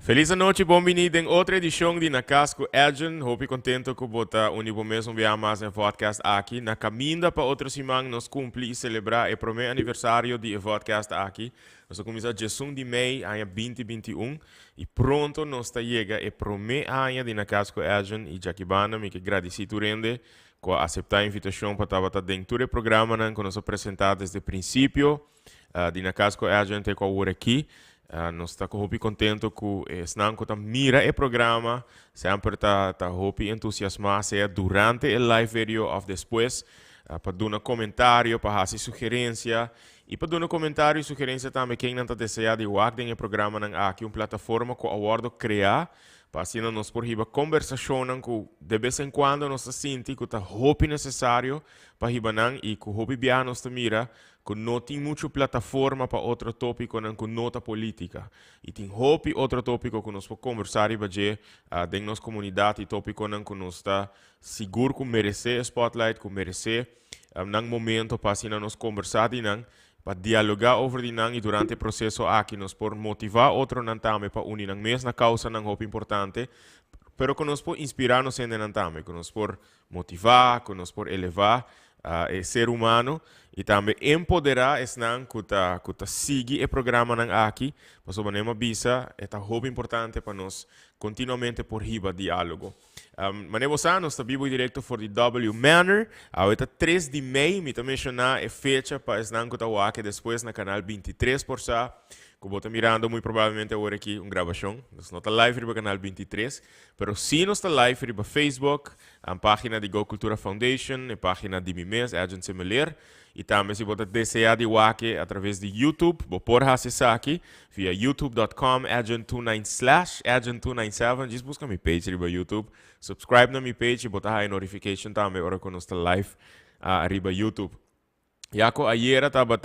Feliz noite, bem-vindo em outra edição de Na Casco Agent. Hope contento que bota unibo mesmo via mais um podcast aqui. Na caminda para outra semana, nós cumprir e celebrar o primeiro aniversário de podcast aqui. Nós começamos a 16 de maio, ano 2021. E pronto, nós está chega o primeiro ano de Na Casco Agent. E já que bana, me que agradecido rende com aceitar a invitação para estar dentro do programa que nós apresentamos desde o princípio de Na Casco Agent com o aqui. Nós estamos muito contentes com que mira o programa, sempre está muito entusiasmado durante o live video ou depois, para dar um comentário, para fazer sugerência, e para dar um comentário e sugerência também quem não está desejando de work no programa aqui uma plataforma que aguardo criar, para assim nós por riba conversação que de vez em quando nós sentimos que está muito necessário para riba e que o bia nós mira que não tem muita plataforma para outro tópico com nota política. E tem outro tópico que nós podemos conversar e fazer dentro da nossa comunidade e tópico que nós está seguro que merece spotlight, que merece num momento para assim nós conversar e para dialogar over e durante o processo aqui nós por motivar outro também para unir na mesma causa não hope importante, pero que nós por inspirar nos ainda também, que nós por motivar, que nós por elevar o ser humano e também empoderar esse que sigue o programa aqui, para sobre uma bisa é muito importante para nós continuamente por riba diálogo. Mas nós estamos vivo direto for the W Manor, a 3 de maio, me também mencionar a fecha para esse que está aqui depois na canal 23 por sa. Que vou estar mirando muito provavelmente agora aqui uma gravação. Nós não está live no canal 23, mas sim nós está live no Facebook, a página de Go Cultura Foundation, a página de Mimes, Agent Similar, e também se você desejar de wake através de YouTube, vou pôr acessar aqui via youtube.com agent29/agent297, diz busca minha page riba YouTube, subscribe na minha page e botar aí notification também agora quando está live riba YouTube. Já que ayer estava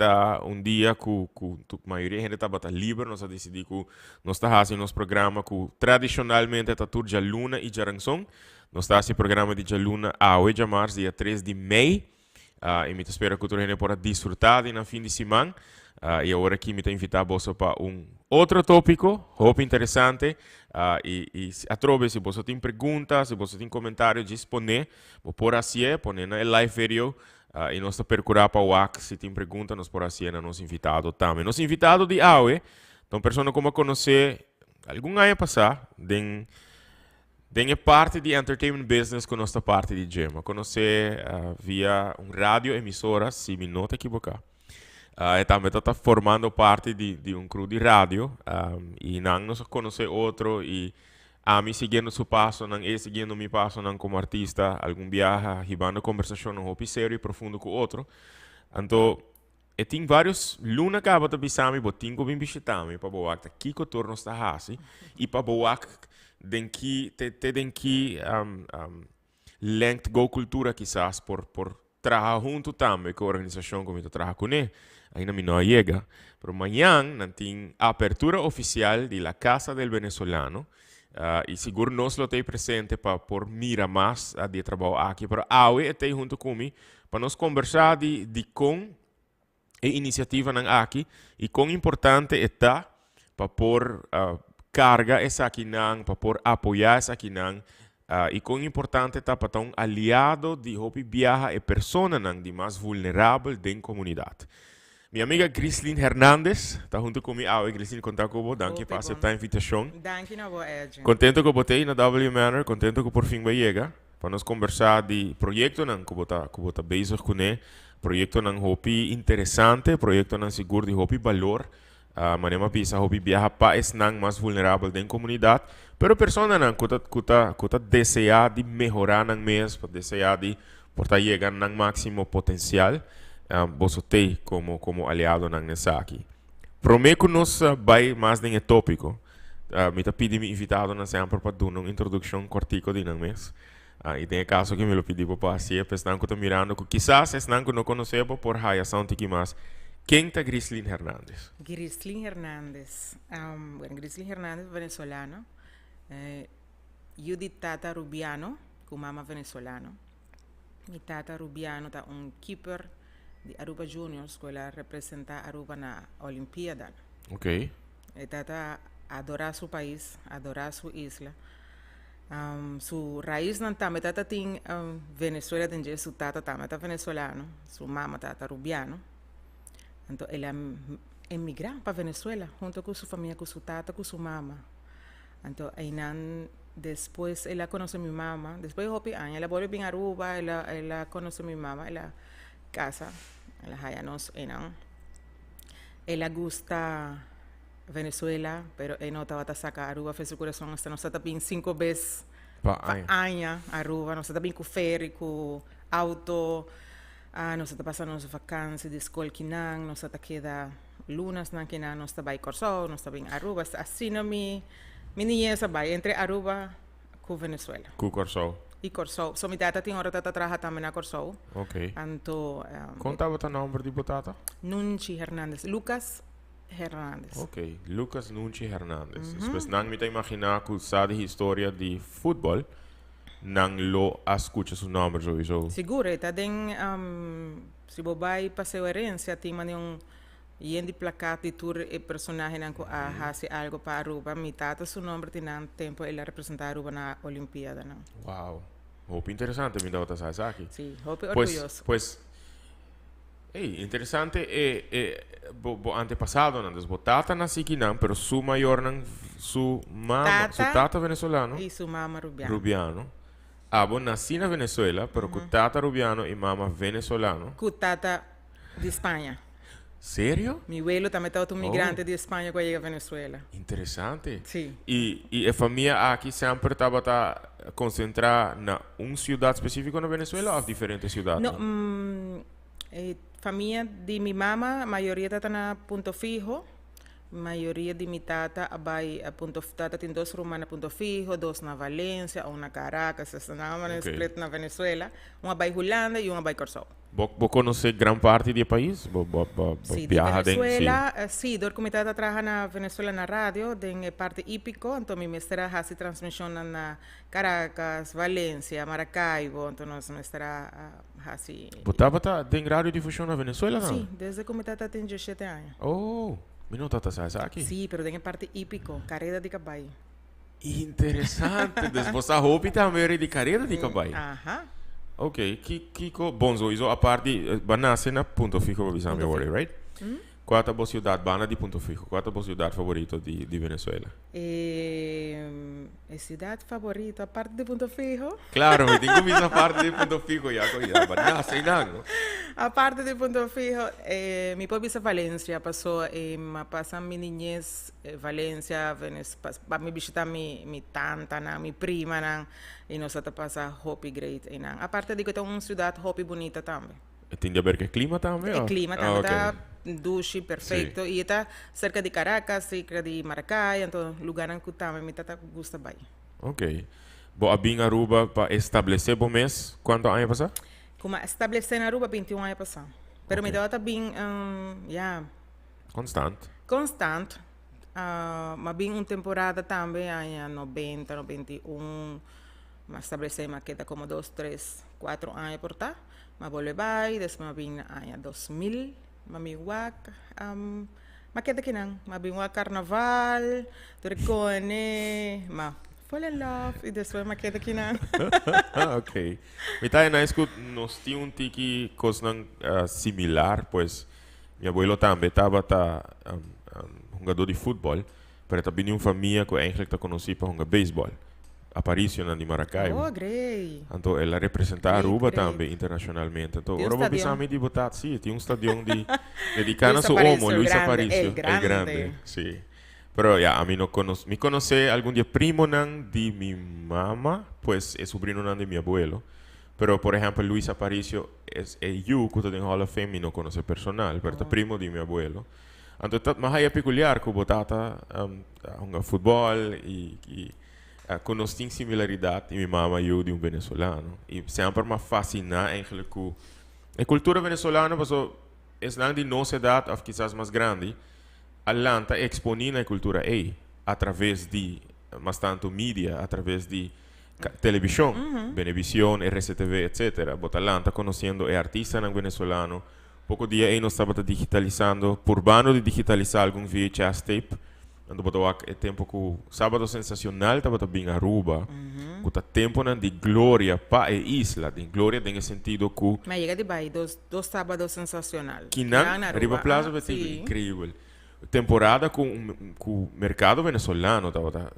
dia que a maioria da gente estava livre, nós decidimos que nós estamos fazendo nosso programa que tradicionalmente está tudo de luna e de ranção. Nós estamos fazendo programa de luna a 8 de março, dia 3 de maio. E me espero que toda a gente possa desfrutar no fim de semana. E agora aqui me invitar você para outro tópico, muito interessante. E a trove, se você tem perguntas, se você tem comentários, disponer, vou pôr assim, pôr na live video. E nós procurar para o WAC, se tem pergunta, nós por assim na nosso invitado também. Nosso invitado de AUE, então, pessoa como conhecer algum ano passado, tem parte de entertainment business com nossa parte de gema. Conhecer via rádio emissora, se me não equivocar. E também está formando parte de crew de rádio. E não nos conhecer outro e a mim seguindo seu passo, não é seguindo meu passo não como artista, algum viaja, ribando conversação um pouco sério e profundo com outro. Então, e tem vários luna acaba de bisami, botinho bem bichitami para boa que aqui que o torno está hasi e para boa den que length go cultura quizás por trabalhar junto também com a organização como eu trabalho com ele. Ainda me não chega, pero amanhã não tem apertura oficial de la Casa del Venezolano. E seguro nós lo tem presente para por mira mais de trabalho aqui, para awe está junto comigo para nós conversar de com a iniciativa nan aqui e quão importante está para por carga essa aqui nan, para por apoiar essa aqui nan, e quão importante está para um aliado de hopi viaja e persona nan de mais vulnerável da comunidade. Minha amiga Grislin Hernandes está junto comigo. Grislin, contar com você. Danke por aceitar a invitação. Danke na boa, Edson. Contento que botei na W Manor, contento que por fim vai chegar para nós conversar de projeto não que bota bezig com ele, projeto não hopi interessante, projeto não seguro de hopi valor, manema pisa hopi viaja para esse não mais vulnerável da comunidade, pero persona não que deseja de melhorar não mesmo, deseja de portar chegar no máximo potencial. Você tem como aliado nessa aqui. Prometo que nós vai mais nesse tópico. Me está pedindo invitado na sempre para dar uma introdução cortica de mês. E tem caso que me lo pediu para assim, pensando que estou mirando que quizás esse não conhecemos por reação de que mais. Quem é Grislin Hernandes? Grislin Hernandes. Grislin Hernandes, venezolano. Eu de tata rubiano, com mama venezolano. Mi tata rubiano é keeper de Aruba Juniors, que ela representa Aruba na Olimpiada. Ok. E tata adorar su país, adorar su isla. Su raíz não tá, meu tata tem Venezuela, tem su tata tá, tá venezolano, su mama tata rubiano. Então ele emigrou para Venezuela, junto com sua família, com sua tata, com sua mama. Então aí depois ela conhece minha mama, depois de hopi ela voltou para Aruba, ela conhece minha mama, ela casa, ela haya nos ela gosta Venezuela, pero ela não estava saca Aruba, fez o coração, nós está bem 5 vezes años Aruba, nós está bem com ferry, com auto, nós está passando as vacanças de escola que não, nós está queda lunas não que não, nós está bem Corsol, nós está bem Aruba, assim não me niñez vai entre Aruba com Venezuela. Com Corsol. E Corsol, so mi tata tem hora tata trabalha também na Corsol. Ok. Então, Contava o nome de tata? Nunchi Hernandez, Lucas Hernandez. Ok, Lucas Nunchi Hernandez. Depois não me imaginar que sabe a história de futebol, não lo escuta seu nome sowieso. Seguro, tá den se bobai passeio herência tem de placar de tour e personagem que hace algo para Aruba. Mi tata su nombre tiene tempo ele representar Aruba na Olimpíada, não? Wow. Hope interessante, me dá outra saída aqui. Sim, hope orgulhoso. Pois, interessante bo antepassado, não? Bo tata nasci aqui não, pero su maior não, su mama, su tata venezolano. E su mama rubiano. Rubiano. Abo nasci na Venezuela, pero com tata rubiano e mama venezolano. Com tata de Espanha. Sério? Mi abuelo também estava um migrante de Espanha quando chega a Venezuela. Interessante. Sim. E a família aqui sempre estava concentrada em uma cidade específica na Venezuela ou diferentes cidades? Não, família de minha mama, a maioria está na Punto Fijo. A maioria de minha tata vai a Punto Fijo. Tata tem 2 rumas na Punto Fijo, 2 na Valência, uma na Caracas, essa split na Venezuela. Uma vai Holanda e uma vai Corsol. Você conhece grande parte do país? Sim, de Venezuela, sim, do que eu trabalho na Venezuela na rádio, tem parte hípico, então minha mestra faz transmissão na Caracas, Valência, Maracaibo, então nós mestra faz... Você tem radiodifusão na Venezuela, não? Sim, desde que eu tenho 17 anos. Oh, não está aqui? Sim, mas tem parte hípico, carreira de caballo. Interessante, depois a roupa também é de carreira de caballo. Aham. Ok, Kiko, bom, so a parte, banase na Punto Fijo para visar agora, right? Qual é a boa cidade bana de Punto Fijo? Qual é a boa cidade favorita de Venezuela? A cidade favorita, a parte de Punto Fijo? Claro, me tenho que visar a parte de Punto Fijo já, banase não. A parte de Punto Fijo, mi puedo visar Valencia, passou, passa minha niñez, Valencia, me visitar mi tanta, mi prima, e nós até passa hopi great. A parte de que tem uma cidade hopi bonita também. Tem a ver com o clima também? O clima também está duche, perfeito. E está cerca de Caracas, cerca de Maracay, então lugar em que também me gusta bem. Ok. Bom, a bem Aruba para estabelecer bom mês, quanto anos passar? Como estabelecer na Aruba 21 anos passar. Pero me dá bem, Constante. Constante. Mas bem uma temporada também, em 90, 91, mas estabelecer uma queda como 2, 3, 4 anos por tá. Mas volve vai, depois vim em 2000, mamiwak, makita kinang, mabingwak carnaval, turicone, fall in love, e depois makita kinang. Ok. Mitay na escut nos tinha um tiki coisa similar, pois minha abuelo também estava jogador de futebol, mas também uma família que eigenlijk conhecia para jogar beisebol. Aparicio na de Maracaibo. Oh, great. Então ela representa Aruba também internacionalmente. Então agora vou pensar me botar, sim, tem um estadião dedicado a seu homo, Luis Aparicio. É grande. Sim. Pero a mim não conheço, me conhece algum dia primo nan de minha mama, pues é sobrinho nan de meu abuelo. Pero por exemplo, Luis Aparicio é eu que estou em Hall of Fame e não conheço personal, pero é primo de meu abuelo. Então mas é peculiar que botata jogar futebol e conosco tem similaridade e minha mama e eu de venezuelano e sempre me fascina eigenlijk a cultura venezuelana passou é não de nossa idade ou quizás mais grande Atlanta exponia a cultura através de bastante mídia através de televisão Venevisión, RCTV, etc. But Atlanta conhecendo artista venezuelano pouco dia nós estava digitalizando por vano de digitalizar algum VHS tape ando botou é tempo que sábado sensacional tava bem Aruba, que tá tempo de glória para a isla, de glória em sentido que Mas chega de Bahia, dos sábados sensacional. que não, Riba Plaza vai ser sim. incrível. Temporada com o mercado venezuelano tava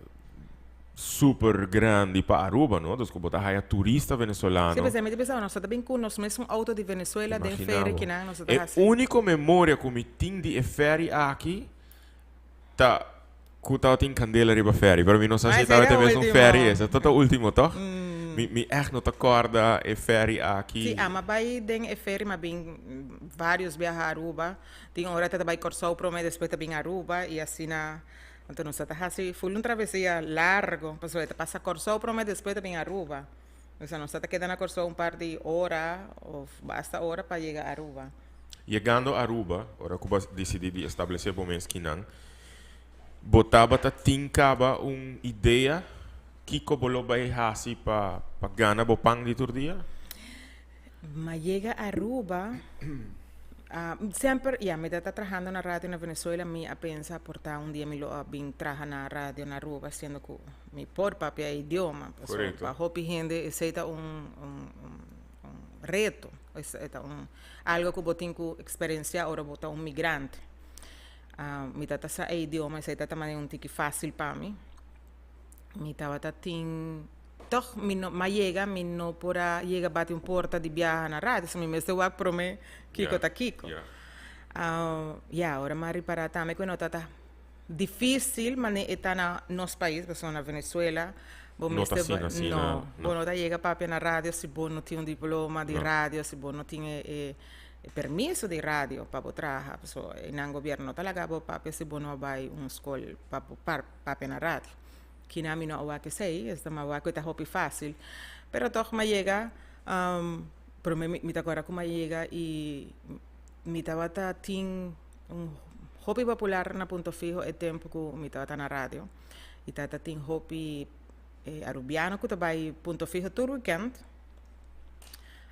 super grande para Aruba, não? Então, botar aí turista venezuelano. Sim, mas eu pensava, nós também com nós mesmos auto de Venezuela, de feira que não, nós É tá a única memória que me tenho de feira aqui, tá que tava tem candela riba ferry, pero mi não sei se Mas tava era até mesmo último. ferry, essa tá o último, toch? Me echt não te acorda e ferry aqui. Sim, mas vai tem feira, mas bem vários viajar a Aruba. Tem hora que vai Corsou para mim, depois também Aruba e assim na então nós tá assim, foi uma travessia largo, pessoal, te passa Corsou para mim, depois também Aruba. O sea, nós tá quedando na Corsou par de hora ou basta hora para chegar a Aruba. Chegando a Aruba, ora que eu decidi de estabelecer bom mês que não, botava ta tincaba ideia que bolo vai hasi pa gana bo pang di turdia. Mas chega a Aruba, sempre, me está trabajando na rádio na Venezuela, me a pensar portar dia me lo bin trabajar na rádio na Aruba, sendo que me por papia idioma, Correcto. para hopi gente, aceita reto, aceita algo que botin que experiencia ora botar migrante. Me tata sa idioma, aceita também tiki fácil para mim. Me tava tatin toch mi no ma llega mi no pora llega bate porta di viaja na rádio se mi meste wa prome kiko ta kiko ora ma ripara tame que nota difícil mane eta na nos país que son na Venezuela bo meste no bo nota llega papi na rádio se bo no tinha diploma di rádio se bo no tinha permiso di radio para trabalhar so in governo talaga bo papi se bo no vai escola papi na rádio que na minha não que sei, esta uma que tá hopi fácil, pero toch me llega, pero me tá agora como llega e me tava tin hopi popular na ponto fijo é tempo que me tava na rádio e tá tin hopi arubiano que tá vai ponto fijo todo weekend.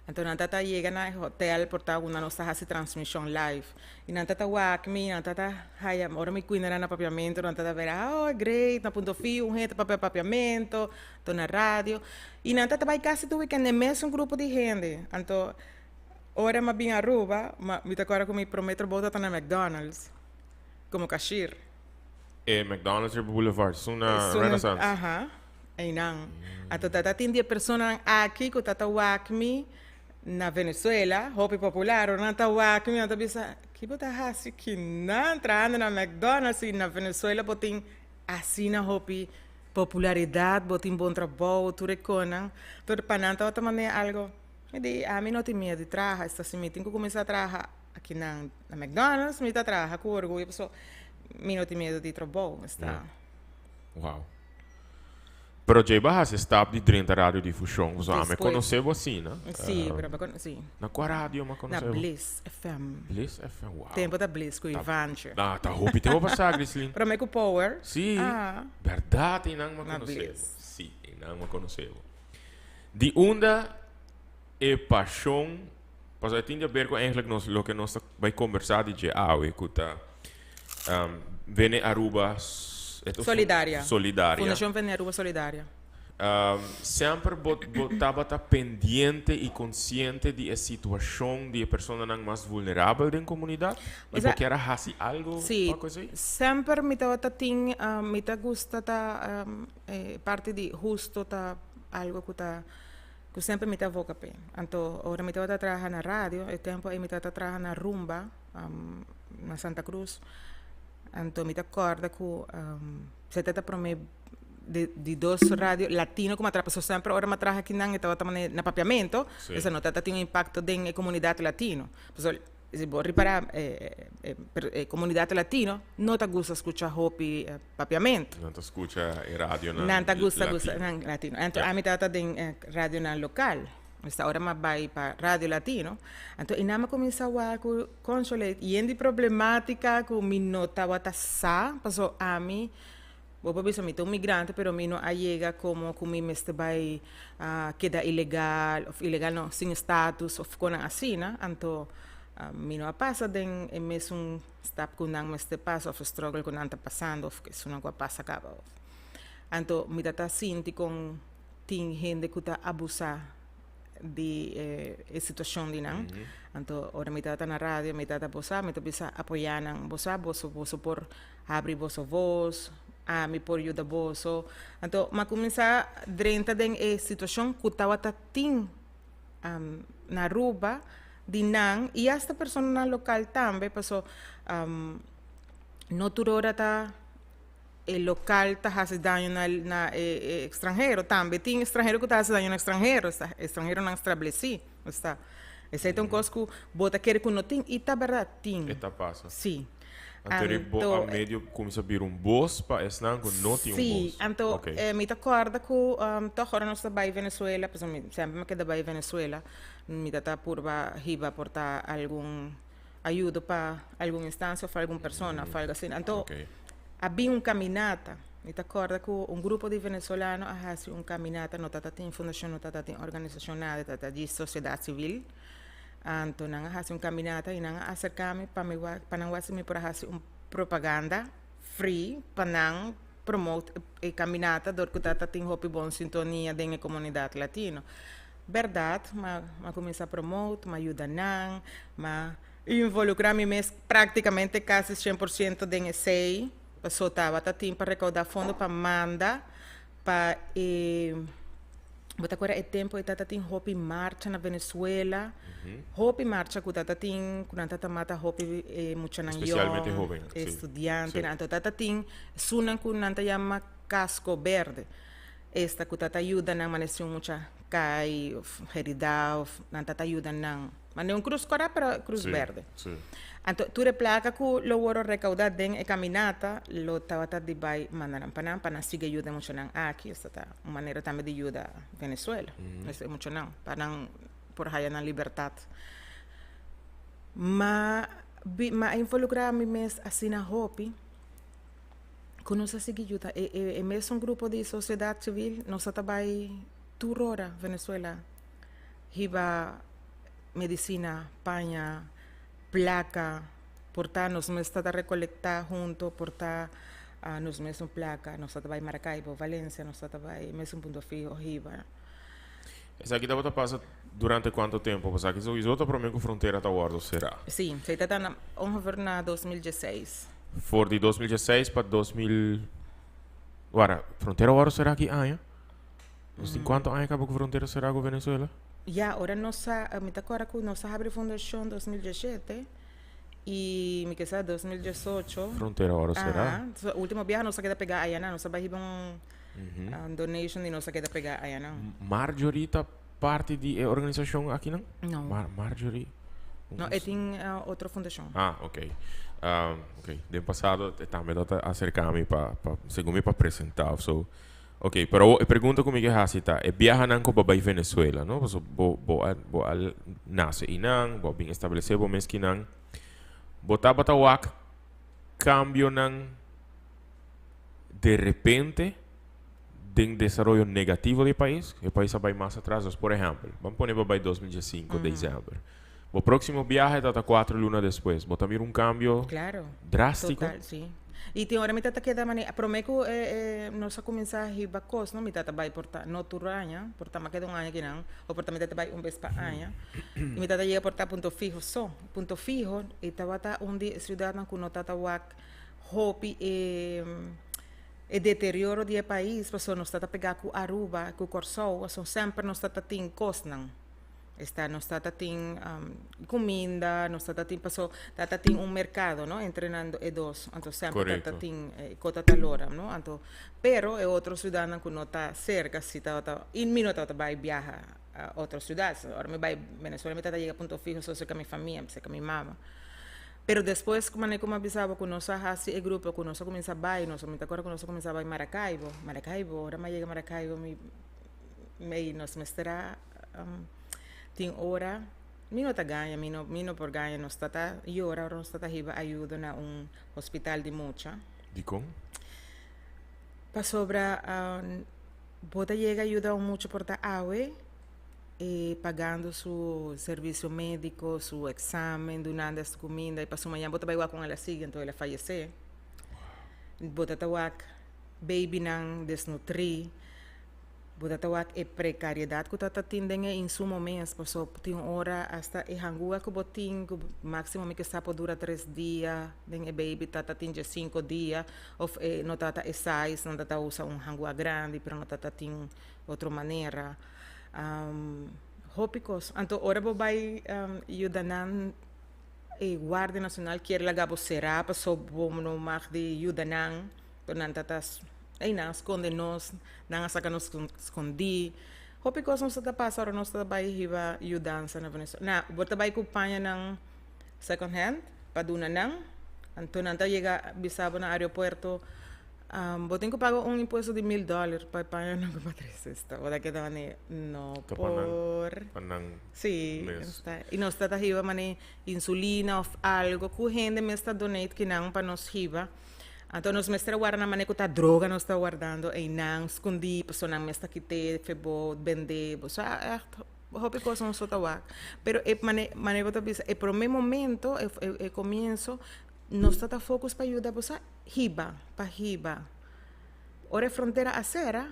Então, não tata chega na hotel portar uma nossa hace transmissão live. E não tata wakmi, não tata haya, ora me cuida na papiamento, não tata ver, é great, na ponto fio, gente papiamento, tô na rádio. E não tata vai quase todo weekend, é mesmo grupo de gente. Então, ora me bem Aruba, me tá agora que me prometo botar na McDonald's, como cashier. McDonald's Boulevard, Suna Renaissance. Aham, aí não. Então, tata tem de pessoas aqui que tata wakmi, na Venezuela, hopi popular, ou não tá que me bisa que bota assim que não entrando na McDonald's e na Venezuela botem assim na hopi popularidade, botem bom trabalho, tudo reconan, tudo para não tá também algo. Me di a mim não tem medo de trabalhar, está assim, me tenho que começar a trabalhar aqui na McDonald's, me tá trabalhar com orgulho, pessoal, me não tem medo de trabalho, está. Wow. Pero já bahas stop de 30 rádio difusão, você me conheceu assim, né? Sim, pero sim. Na qual rádio me conheceu? Na Bliss FM. Bliss FM, wow. Tempo da Bliss com o Ivanche. Ah, tá hopi tempo passar, Grislin. Para mim com Power. Sim. Verdade, não me conheceu. Sim, não me conheceu. De onda e paixão, pois eu tinha a ver com eigenlijk o que nós vai conversar de hoje, que tá vem Aruba Solidária. Fundação Vene Aruba Solidária. Sempre botava pendiente e consciente de a situação de pessoas mais vulneráveis da comunidade. E porque era assim algo? Sim, sempre me estava me gusta parte de justo algo que sempre me estava boca bem. Então, agora me estava trabalhando na rádio, o tempo aí me estava trabalhando na Rumba, na Santa Cruz. Então, me acorda que se trata para mim de dois rádios latinos como a pessoa sempre agora me traz aqui estava também na papiamento, isso não tem um impacto na comunidade latino. Pessoal, se vou reparar, comunidade latino não te gusta escutar hopi papiamento. Não te escuta rádio na não te gusta latino. Então, a mim estava em rádio na local. Esta hora me vai para rádio latino. Então, e nada começa a console e em problemática que me notava sa, passou a mim. Vou pensar, me migrante, pero me não chega como que me vai quedar ilegal, ou ilegal não, sem status, ou ficou assim, né? Então, mino a passa den e mesmo stap kunang mes te passa of struggle kun anta passando of que suna gua passa acaba of. Anto mi tata sinti con ting gente kuta abusa di situação di nang. Anto ora mi tata na radio, mi tata bosa, mi tata bisa apoiar nang bosa, boso por abrir boso voz, mi por ayuda boso. Anto ma começa drenta den situação kuta wata ting na ruba di nang e esta persona na local também passou no turora ta local ta hace daño na extranjero também tem estrangeiro que ta hace daño na extranjero estrangeiro não estabeleci está esse é um coisa que bota querer que não tem e tá verdade tem Eta passa. sim Anto a medio começa a vir boss para esse não não tem sim boss. então Okay. me acorda que tá agora nós está em Venezuela pois sempre me queda em Venezuela me tá por riba portar algum ajuda para alguma instância ou para alguma pessoa para algo assim então havia caminata me acorda que grupo de venezuelanos faz caminata não tá tem fundação não tá tem organização nada tá de sociedade civil então nanga faz caminata e nanga acercar-me para não me para fazer propaganda free para não promote a caminata do que tá tem hopi bom sintonia dentro da comunidade latina verdade mas começa a promote mas ajuda não mas involucrar-me mesmo praticamente quase 100% dentro sei passou estava para recaudar fundo para mandar para botar agora é tempo e tata tem hopi marcha na Venezuela hopi marcha que tata tem quando tata mata hopi mucha nang especialmente jovem estudante então tata tem sunan que nanta chama casco verde esta que tata ajuda na maneira mucha cai heridade nanta tata ajuda nang mas não cruz cora para cruz verde então tu replaca que lo woro recaudar den e caminata lo tawata di bai mandaram para siga ajuda muito nang aqui esta tá uma maneira também de ajuda Venezuela é muito nang para por haya na liberdade ma involucrar me mes assim na hopi que nós siga ajuda é mesmo grupo de sociedade civil nós trabalha turora Venezuela hiba medicina panha placa, portar nos mesmos está recolectar junto, portar nos mesmos placa, nós está em Maracaibo, Valência, nós está em mesmo ponto fijo, Riba. Essa aqui dá passa durante quanto tempo? Porque aqui o outro problema com a fronteira está guardo será? Sim, se está na ongeveer na 2016. For de 2016 para 2000 Agora, fronteira guardo será aqui anos? Nós tem quanto anos acabou com a fronteira será com Venezuela? Ya, ahora me acuerdo que nos abre fundación 2017 y me queda 2018. Fronteira ahora será? O último viaje nos queda pegar allá, nos va a ir un donation y nos queda pegar allá. Marjorie tá parte de organização aqui não? Não. Marjorie? Não, é tem outra fundação. Ok. Ok. De passado também dá acercar-me para segundo para apresentar, so ok, pero pergunta comigo é tá, viaja nan ko babay Venezuela, no? So bo nasce inang, bo bem estabelecer bo mes kinang. Botaba tawak cambio nang de repente de desarrollo negativo do país, o país vai mais atrás, por exemplo, vamos poner babay 2015 dezembro. O próximo viaje data 4 lunas depois, bota vir cambio drástico. Total, sim. E tem hora me tata queda maneira prometo nós a começar a riba cos não me tata vai portar no turanha portar mais que ano que não ou portar me tata vai vez para anha e me tata chega portar ponto fijo e tava tá onde cidade não com tata wak hopi deterioro do país passou nós tata pegar com Aruba com Corsou são sempre nós tata tem cos não está nos tata tem comida nos tata tem passou tata tem mercado no entrenando e dos então sempre tata tem cota talora no então pero é outro cidadão que não está cerca se tata in minuto tata vai viajar a outra cidade agora me vai Venezuela me tata chega ponto fijo só cerca minha família cerca minha mama pero depois como avisava que nós hasi e grupo que nós começa vai nós me agora que nós começa vai Maracaibo ora mais chega Maracaibo me nós mestra tem hora, não tá ganha, não por ganha, não está e hora não está riba ajuda na hospital de Mocha. De como? Para sobra, bota chega ajuda muito por ta awe pagando su servicio médico, su examen, donando su comida, y para su mañana bota igual con ela sigue, entonces ela fallecer. Bota tawak baby nang desnutri, bota tawak precariedade que tata tindeng em sumo mês, passou tem hora hasta hangua que botin que máximo me que sapo dura 3 dias, den baby tata tinge 5 dias, of no tata 6, não tata usa hangua grande, pero no tata tin outra maneira. Hopicos, anto ora bobai yudanan Guardia Nacional quer lagabo será passou bom no mar de yudanan, tonan tatas ay na esconde nos, nang saka nos escondi. Hopicos não está passa ora não está bai hiba yudança na Venezuela. Na, bota bai kumpanha ng second hand, paduna nang, anto nanta llega bisabo na aeropuerto. Botin ko pago impuesto de $1,000 para pagar no patricista. O da que daban no por Panang sí, mes. está. Y nos está hiba mane insulina o algo que gente me está donate que nang para nos hiba. Então nos mestra guarda mane que tá droga nos está guardando e nang escondi, pessoa nang me está quite febo vender, so hope coisa não só tá. Pero mane bota bisa, e por meu momento e comienzo nos está focus para ajudar a hiba, para hiba. Ora fronteira acera,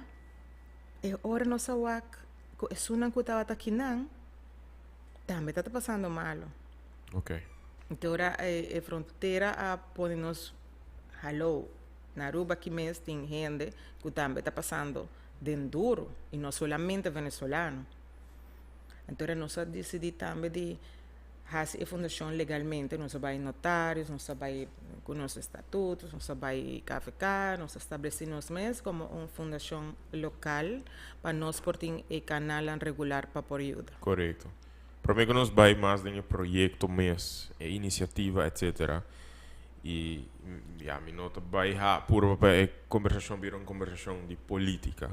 e ora nossa wak, é sunan que estava aqui não, também está passando malo. Ok. Então ora é fronteira a pôr nos hello, na Aruba que mês tem gente que também está passando duro, e não solamente venezuelano. Então ora nós decidimos também de fazer a fundação legalmente, nós vai notários, nós vai com nossos estatutos, nós vai KFK, nós estabelecemos mesmo como uma fundação local para nós portar o canal regular para por ajuda. Correto. Para mim que nós vai mais de projeto mês, iniciativa, etc. E a minha nota vai pura para conversação vira uma conversação de política.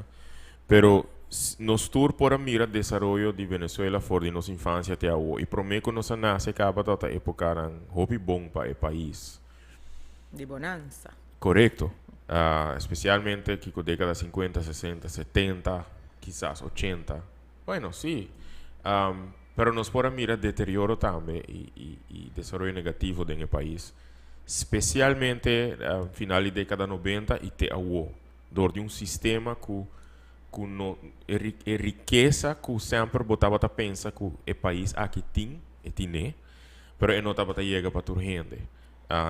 Pero nos tour por a mira desarrollo de Venezuela for de nossa infância até agora. E para mim que nós nasce acaba toda época um hobby bom para o país. De bonança. Correcto. Especialmente que con década 50, 60, 70, quizás 80. Bueno, sí. Pero nos por mira deterioro también y desarrollo negativo en el país. Especialmente a final de década 90 y te agua. Dor de un sistema que no é riqueza que sempre botava a pensar que o país aqui tem e tem, pero não estava a chegar para toda gente.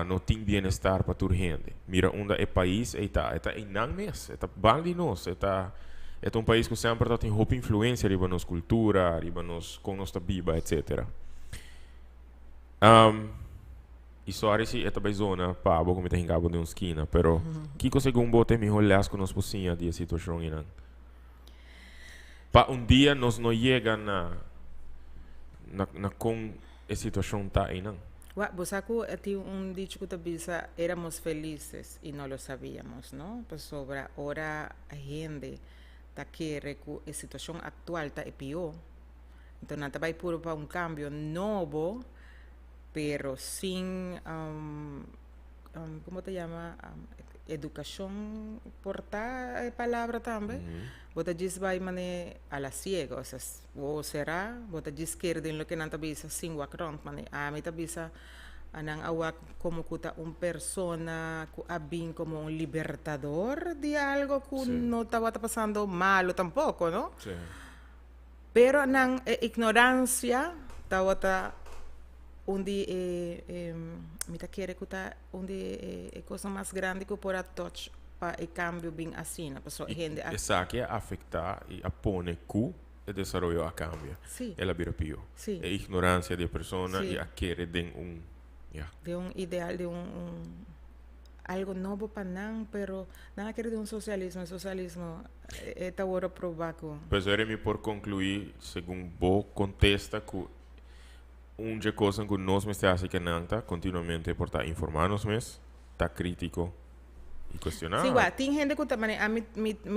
Não tem bem-estar para toda gente. Mira onde é país está em não mesmo, está bem de nós, é um país que sempre tem roupa influência riba nos cultura, riba nos com nossa biba, etc. E só se é também zona pabo como tem cabo de uma esquina, pero que consegue bote melhor las que nos pocinha de situação em pa dia nós não chega na com a situação tá aí não. Bosaco tinha dicho que tabisa éramos felizes e não lo sabíamos, não? Pues sobre ahora a gente tá querendo que a situação atual tá pior. Então não vai puro para cambio novo, pero sin ¿cómo te llama? Educación porta palabra también. Bota diz vai mane a la ciega, o será, bota diz querer lo que nanta bisa sin wakron mane a mí tabisa anang awak como kuta persona que abin como un libertador de algo que no estaba pasando malo tampoco, ¿no? Sí. Pero anang ignorancia estaba onde mita quiere que onde cosa mais grande que por a touch para o cambio bem assim, a pessoa gente essa que afeta e apone que o desenvolvimento a cambia. Sí. Ela vira pior. Sí. É ignorância de pessoa Sí. e a querer de de um ideal de algo novo para não, pero nada quer de socialismo. O socialismo está agora provado. Mas era me por concluir, segundo o contesta que uma coisa que nós me está assim que não está continuamente por estar informando-nos mesmo, está crítico e questionar. Sim, tem gente que também a mim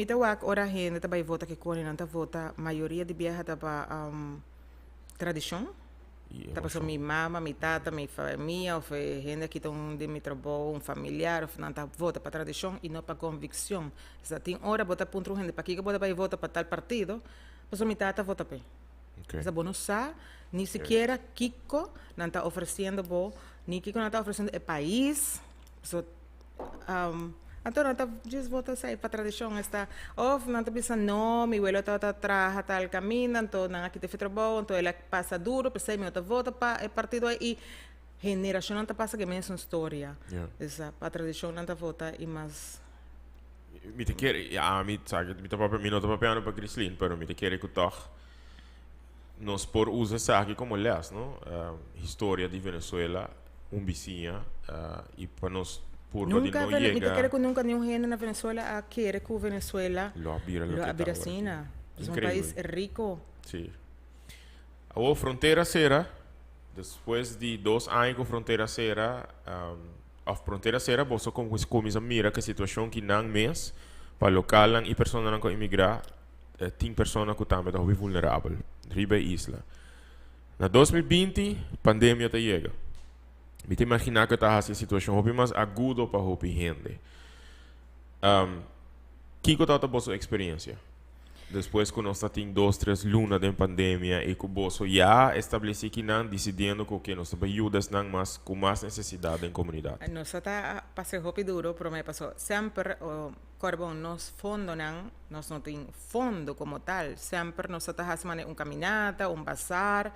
tá ora gente também vota que quando não tá vota, maioria de viaja tá para tradição. Tá passando minha mama, minha tata, minha família, ou gente que estão de meu trabalho, familiar, ou não tá vota para tradição e não para convicção. Se tem hora vota para outro gente, para que vota para vota para tal partido, passou minha tata vota para. Okay. Esa bono sa, ni siquiera Kiko não está oferecendo bo, ni Kiko não está oferecendo el país. So, então não está just volta a sair para tradição esta of não está pensando no, mi abuelo está atrás tal caminho, então não aqui te fez trabalho, então ele passa duro, pensei mi outra volta para o partido aí e geração não está passa que mesmo história. Essa para tradição não está volta e mais Mi te quiere, ja, mi zeg, mi te papel, mi no te papiano para Crislin, pero mi te quiere que toch nos por usa saque como leas, ¿no? Historia de Venezuela, un vizinha, y para nos por nunca de no me te llega, quero que nunca nenhum gente na Venezuela a querer que Venezuela lo abira lo lo que abira está assim, ahora. é um Increíble. país rico. Sí. A frontera cera, después de 2 anos com fronteira cera, a fronteira cera, você começa a mirar que a situação que não mês, para local e pessoas não com imigrar, tem pessoas que também estão vulneráveis, riba isla. Na 2020, pandemia te chega. Me te imaginar que está essa situação hobby mais agudo para hobby gente. Kiko tá a vossa experiência? Depois que nós temos 2, 3 lunas de pandemia e que você já estabelece que não decidindo que nós ajudas não mais com mais necessidade em comunidade. Nós está passando hopi duro, pero me passou sempre o corbo nos fundo não, nós não tem fundo como tal, sempre nós está fazendo caminhada, bazar,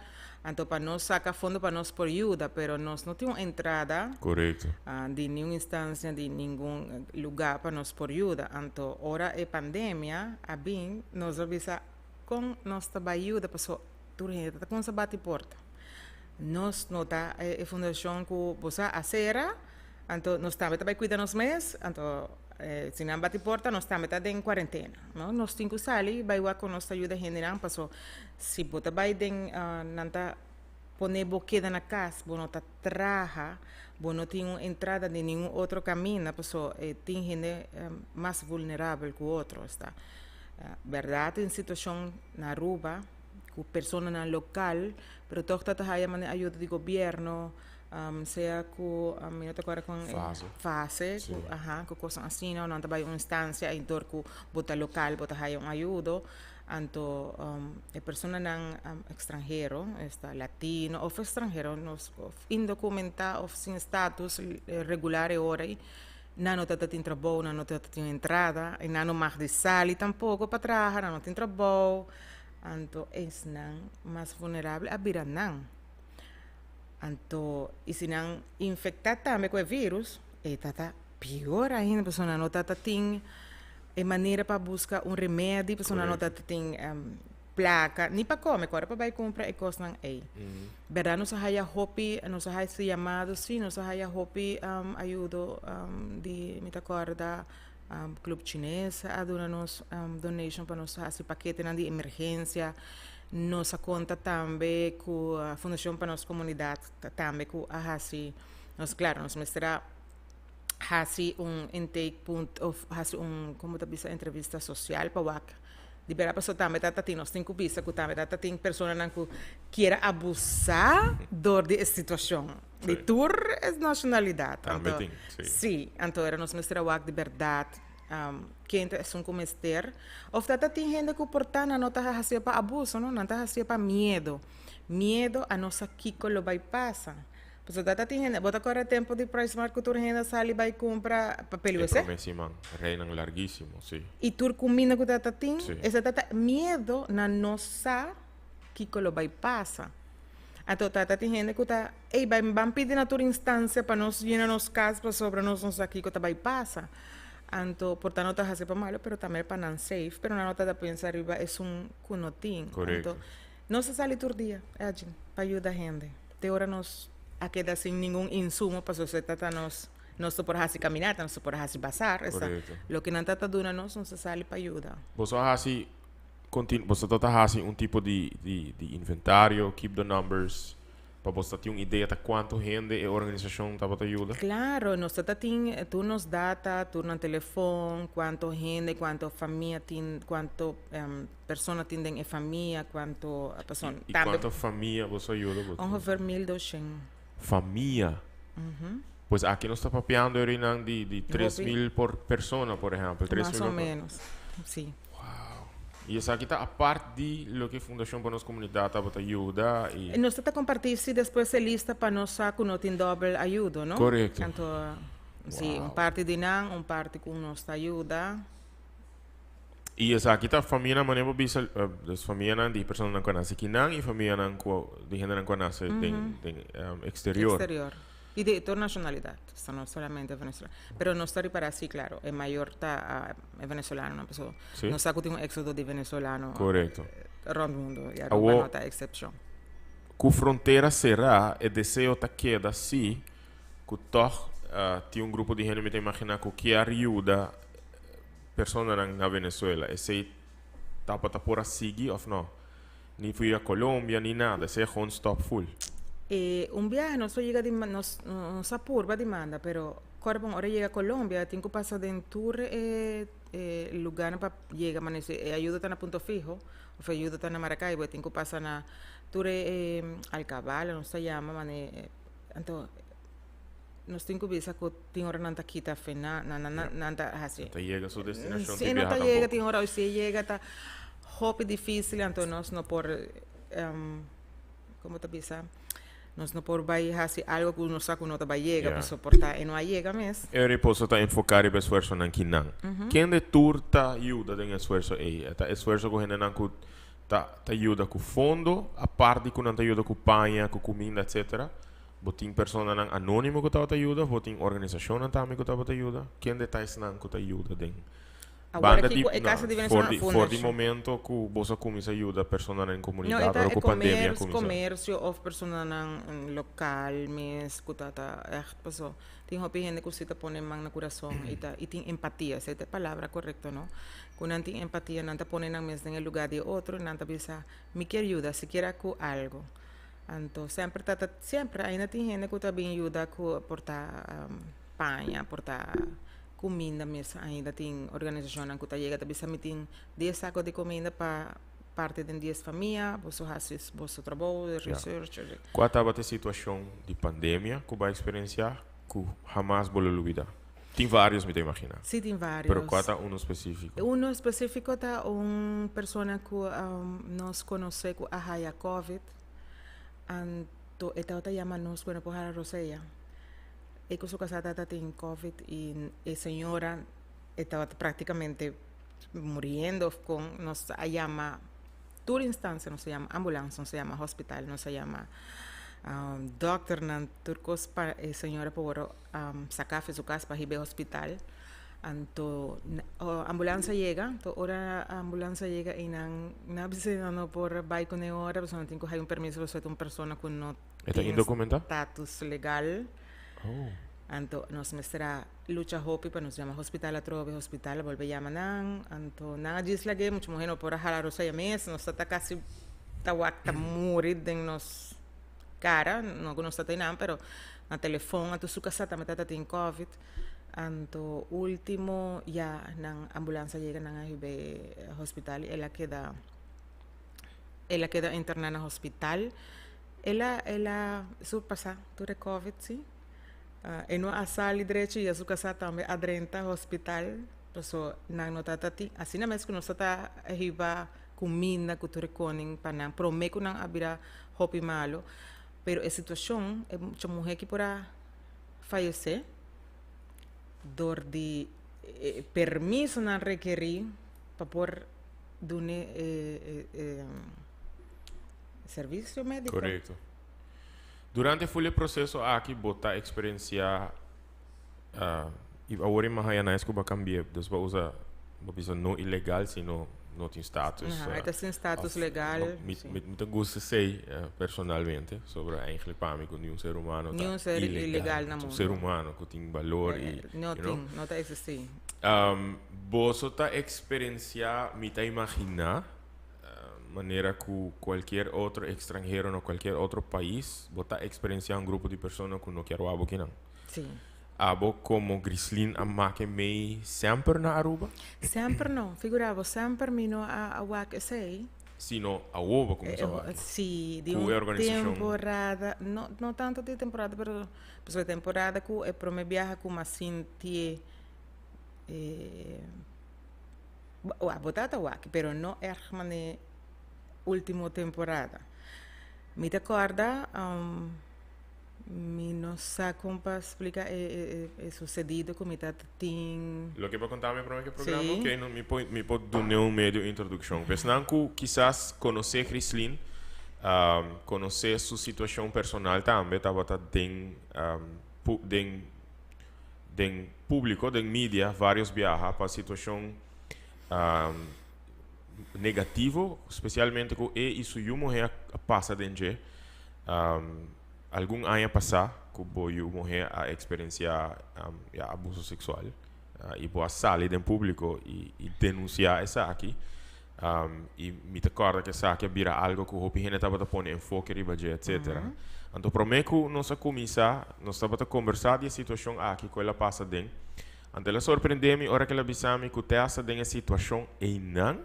então para nós sacar fundo para nós por ajuda, pero nós não temos entrada. Correto. De nenhuma instância, de nenhum lugar para nós por ajuda. Então, hora é pandemia, a bem, nós avisa com nossa ajuda, pessoa, turista, com essa bate porta. Nós nota a fundação que você acera, então nós também cuidar nos meses, então se não bate porta, nós também em quarentena. Não? Nós temos que sair, vai com nossa ajuda general, pessoa, se você vai nanta poner boqueda na casa, você não traja, você não tem entrada de nenhum outro caminho, pessoa, tem gente mais vulnerável que o outro, está. Verdade, em situação na rua, com pessoas na local, pero toch dat hij man ajuda do governo, seja com minuto agora com fase, sí. com coisa assim, não também uma instância em dor com bota local, bota aí ajuda, anto a pessoa não estrangeiro, está latino ou estrangeiro, nos indocumentado ou sem status regular e hora não tem trabalho, não tem entrada, e não mais de sair tampouco para trabalhar, não tem trabalho. Anto es nang mas vulnerável a virar nang. Anto e se nang infectar também com o vírus, tá pior ainda, a pessoa não tá tem maneira para buscar remédio, a pessoa não tá tem placa, nem para comer, agora para vai comprar e coisa não é. Verdade, nós haya hopi, nós haya se chamado, sim, nós haya hopi ajuda de me acorda club chinês a donar-nos donation para nós fazer paquete de emergência, nossa conta também com a fundação para nossa comunidade também com a Hasi, nós claro nós mestra Hasi intake ponto of Hasi como tá bisa entrevista social para wak libera pessoa também tá tem nós tem que bisa que também tá tem pessoa não que queira abusar de situação de tour é nacionalidade Também sim então era nós mestra wak de verdade quem é comester of that tem gente que porta não tá fazendo para abuso não tá fazendo para medo a nossa Kiko lo vai passar pois data tem gente bota agora tempo de price market tour gente sai vai comprar papel você promessiman reinan larguíssimo sim e tour combina com data tem essa data medo na nossa Kiko lo vai passar então tata tem gente que tá vai pedir na tua instância para nós llenar nos casos para sobre nós aqui que tá vai passar. Anto, portanto, está fazendo para malo, pero também para não safe. Pero na nota da pensar arriba é cunotim. Correto. Não se sai por dia, para ajudar a gente. Te hora nos a quedar sem nenhum insumo para sociedade nos por fazer caminhar, nos por fazer passar. Lo que não está dando não se sai para ajudar. Você está fazendo tipo de inventário, keep the numbers. Para você ter uma ideia de quanto gente e organização está para ajuda? Claro, nós temos tu nos data, tu no telefone, quanto gente, quanto família tem, quanto pessoa tem em família, quanto pessoa. E quanto família você ajuda? Ongeveer 1.200. Família? Pois aqui nós estamos papeando de 3.000 por pessoa, por exemplo. Mais ou menos, sim. Uau! E essa aqui tá a parte de lo que a Fundação para nossa comunidade para ajuda E e nós está compartilhando se depois é lista para nós saco não tem double ajuda, não? correto. Então, sim, Uau. parte de não, parte com nós ajuda. E essa aqui tá família maneira bisa das família de pessoas não conhece que não e família não de gente não conhece de exterior. Exterior. E de toda nacionalidade, não solamente venezolano. Pero não está para si, claro, é maior tá é venezolano, uma pessoa. Sim. Não sabe que tem um éxodo de venezolano Correto. around o mundo, e a Awo- Aruba não tá exceção. Com fronteira será e desejo tá queda se que toch tem um grupo de gente me imagina que ajuda pessoas na Venezuela e se tá para por seguir ou não. Ni fui a Colômbia ni nada, se é gewoon stop full. Viaje no llega nos apurba demanda, pero Corbon ahora llega a Colombia, tengo que pasar de un tour lugar para llega, manes ayuda tan a punto fijo, o ayuda tan a Maracaibo, tengo que pasar na tour Alcabala, no se llama, mane, anto nos tengo que visa que tengo hora nanta quita fena, nanta así. Te llega a su destinación, Sí, te no viaja te llega, tampoco. tengo hora, o si llega, está hopi difícil, entonces no por, ¿cómo te pisa? Nós não por vai fazer algo que não sabe que não vai chegar para suportar e não chega mesmo. Eu riposo tá enfocar o esforço na Kinan. Quem de tour tá ajuda den esforço aí? Tá esforço com gente que tá ajuda com fundo, a parte que não tá ajuda com panha, com comida, etc. Botin persona nang anônimo que tá ajuda, botin organização também que tá ajuda. Quem de tais não que tá ajuda den? Agora aqui é casa de Venezuela for de momento que você começa a ajudar pessoas na comunidade não, ou com pandemia começa. Comércio ou pessoas na local mes que tá passou. Tem uma gente que você põe mão no coração e tem empatia, essa é a palavra correta, não? Quando tem empatia, não tá põe na mesa no lugar de outro, não tá pensa, me quer ajuda, se quer com algo. Então sempre ainda tem gente que tá bem ajuda com portar panha, portar comida mesmo, ainda tem organização que está chegando, também tem 10 sacos de comida para parte de 10 famílias, você faz você trabalho, research. Qual estava a situação de pandemia que vai experienciar que jamais vou olvidar? Tem vários, me te imagina. Sim, tem vários. Pero qual está um específico? Um específico está uma pessoa que nós conhecemos que a COVID, então ela chama nós quando por a Roseia. E que sua casada tem COVID e a senhora estava praticamente morrendo com, não se chama, toda instância não se chama ambulância, não se chama hospital, não se chama doctor, não turcos para a senhora por sacar sua casa para ir ao hospital. Então, a ambulância chega, então ora a ambulância chega e não precisa não por vai com a hora, você não tem que ter um permisso para ser uma pessoa que não tem status legal. Oh. Então, nós será luta hopi para nos chamar hospital a trove hospital volve chamar não, então não diz lá que muito morrendo por halar os meses, nós está quase tá morrer de nos cara, não nós está não, pero na telefone, então sua casa também tem COVID. Então, último já na ambulância chega na hospital, ela queda internada no hospital. Ela surpassa tudo COVID, sim. E não a sala direito e a sua casa também adrenta no hospital. Então, não notata ti. Assim na mesmo que nós está arriba comida que tu reconem para não prometo não abrir hopi malo. Pero a situação é muita mulher que pora falecer. Door de permiso não requerir para por dar serviço médico. Correto. Durante o processo aqui botar experiência e agora imagina na escola cambiar, então vai usar não ilegal, sino não tem status. Está sem status legal. Me gosta sei personalmente sobre eigenlijk para mim que nenhum ser humano nenhum ser ilegal na mundo. Um ser humano que tem valor e não está existindo. Você está experienciar, me tá imaginar maneira que qualquer outro estrangeiro no qualquer outro país bota experienciar um grupo de pessoas que não quero abo que não. Sim. Abo como Grislin a make mei sempre na Aruba? Sempre não, figurava sempre mino a WAC sei. Sino a ovo como se Sim, de uma temporada, não tanto de temporada, mas a temporada que é para me viajar como assim botata waki, pero no erg mane última temporada. Me te acorda, me não sei como para explicar é sucedido com me tem. Lo que para contar para que programa, Sim. ok, não me pode dar um meio de introdução. Pensando que quizás conhecer Crislin, conhecer sua situação personal também, estava tem den público, den mídia, vários viajar para situação negativo, especialmente com e sua mulher passa dentro algum ano passado que a mulher a experienciar abuso sexual e boa sair do público e denunciar essa aqui e me recorda que essa aqui vira algo que o gente estava a pôr enfoque ribaje, etc. Então, prometo nós a começar, nós estava a conversar de situação aqui que ela passa dentro. Então, ela surpreendeu-me, hora que ela avisou-me que essa dentro situação e não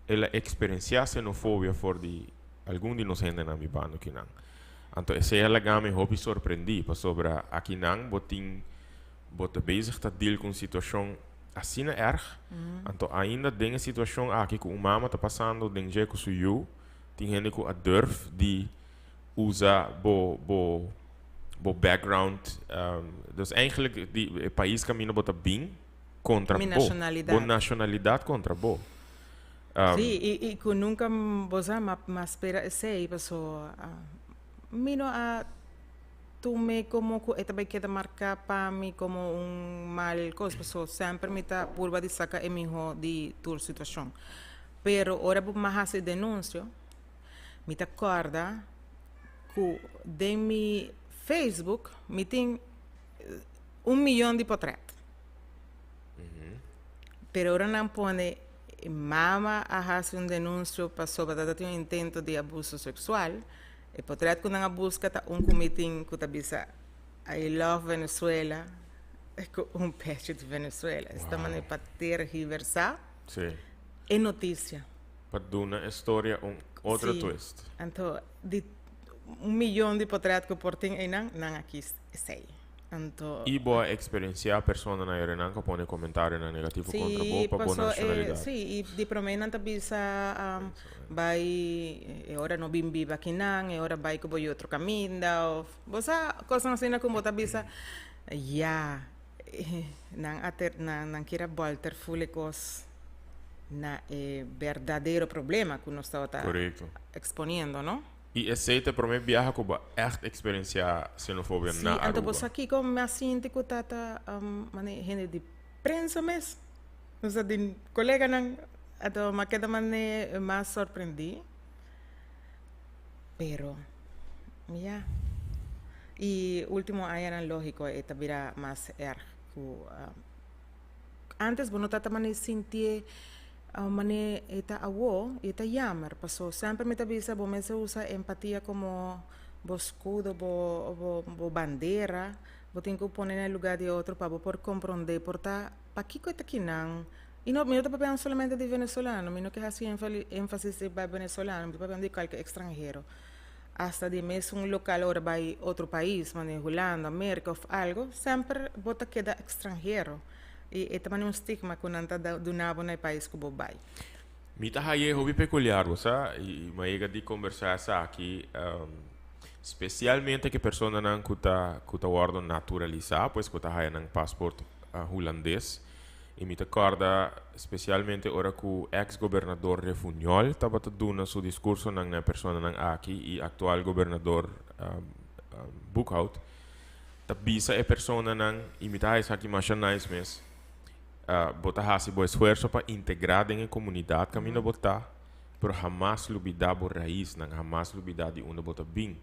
ela experienciar xenofobia for de algum de nós ainda na mi bando que não. Então, essa ela me hobby surpreendi para sobre aqui não, bota bezig dat deal com situação assim é erg. Então, ainda dentro situação aqui que o mama está passando dentro de que eu tem gente que a durf de usar bo background. Dus eigenlijk die país caminho bota bem contra Mi bo. nacionalidade. Bo nacionalidade contra bo. Sí, y que nunca bosa más espera ese pasó mino a tume como que esta vez queda marca para mí como un mal cosa, pasó siempre me está purva de saca en mi hijo de tu situación. Pero ahora por más hace denuncio, me te acorda que de mi Facebook me tem 1 milhão de portretos. Pero ahora não pone mama a hacer un denuncio para sobre un intento de abuso sexual. E portreto que não busca tá comité que tá bisa I love Venezuela, é com peixe de Venezuela. Esta maneira para ter reversar. Sim. É notícia. Para dar uma história outra Sim. twist. Então, de 1 milhão de portretos que portem aí não aqui sei. Então, E boa experiência a pessoa na Irenan que põe comentário na negativo contra bo para boa nacionalidade. sim, e de promena não bisa vai agora não bimbi aqui não, agora vai que vai outro caminho, você coisa assim como tá bisa já não queira voltar full cos na verdadeiro problema que nós estamos Correto. exponendo, não? E aceita para mim viajar com echt experienciar xenofobia Sim, na então Aruba. você aqui como me assinte que tata gente de prensa mesmo, os de colega não, então me queda mais surpreendi, pero, yeah. E último ano era lógico, esta vira mais antes bueno tata mane sentir mane eta awo eta yamar pasó sempre me tabisa bo me se usa empatia como bo escudo bo bandeira bo tem que poner en el lugar de otro para por compreender por ta pa kiko eta kinan e não me não papel solamente de venezolano me não que assim énfasis para venezolano me papel de qualquer extranjero hasta de mesmo um local ou vai outro país mane Holanda América ou algo sempre bota queda extranjero. E também um estigma que não está do nabo no país que vai. Mita haye hobby peculiar, você e maiga de conversar essa aqui, especialmente que pessoa não cuta guarda naturalizar, pois cuta haye nang passport holandês. E me recorda especialmente ora que o ex-governador Refunhol estava dando seu discurso na pessoa nang aqui e atual governador Boekhout. Tabisa é pessoa nang imitar essa aqui mais nice mesmo. Botar hasi bo esforço para integrar em comunidade caminho botar pero jamás lubida bo raiz nang jamás lubida de onde botar bem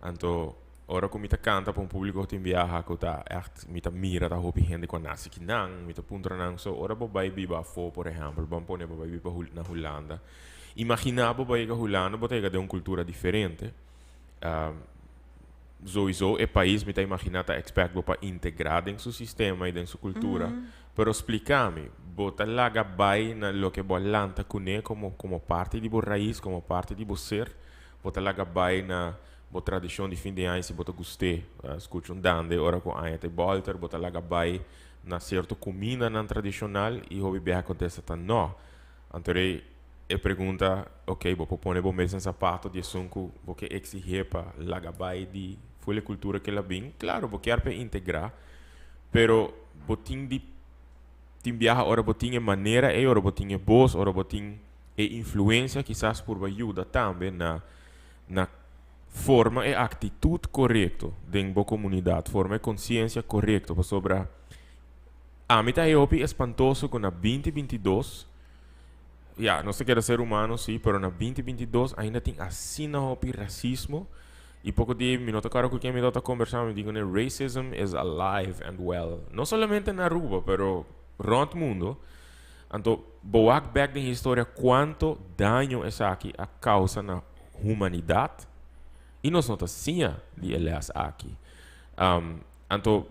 então ora como ita canta para um público que viaja que tá echt mita mira da hopi gente com nasi que não mita puntra nang so ora bo vai biba fo por exemplo bom pone bo vai biba na Holanda imagina bo vai ga Holanda botega de uma cultura diferente sowieso é país me tá imaginata expert para integrar em seu sistema e em sua cultura pero explica-me bota lá vai na lo que bolanta cune como parte de bo raiz como parte de bo ser bota lá vai na bo tradição de fim de ano se bota gostei, escuta um dande, ora com a te bolter, bota lagabai na certo comida na tradicional e hobby bem acontece tá não. Antorei e pergunta, ok, vou pôr bom mesmo sapato de sunco, porque exigir para lagabai de foi a cultura que ela bem, claro, porque quer para integrar, pero botin de tim viaja ora botin é maneira e ora botin é voz, ora botin é influência, quizás por ajuda também na forma e atitude correta dentro da comunidade, forma e consciência correta sobre a mim tá espantoso com a 2022. Ya, não se quer ser humano, sim, pero na 2022 ainda tem assim na racismo. E pouco de minuto cara com quem me está conversando, me digo, né, racism is alive and well. Não somente na Aruba, pero rond mundo. Então, boak back na história quanto dano essa aqui a causa na humanidade. E nós não assim de elas aqui. Então,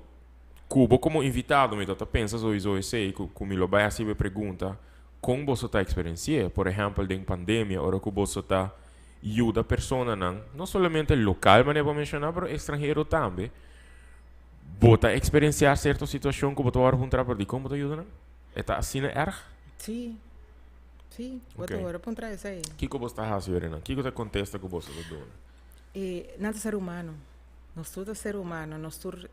Cubo como invitado, me está pensa sobre isso, que me lo vai assim me pergunta, como você está experienciando, por exemplo, em pandemia, ora que você está ajuda persona não somente local, mas vou mencionar, mas estrangeiro também, bota experienciar certa situação que você vai perguntar por como te ajuda, está assim erg? Sim, sim, Ok. vou perguntar isso aí. O que você está fazendo? O que você contesta que você está doendo? Nada ser humano. Nós todos ser humano. Nós todos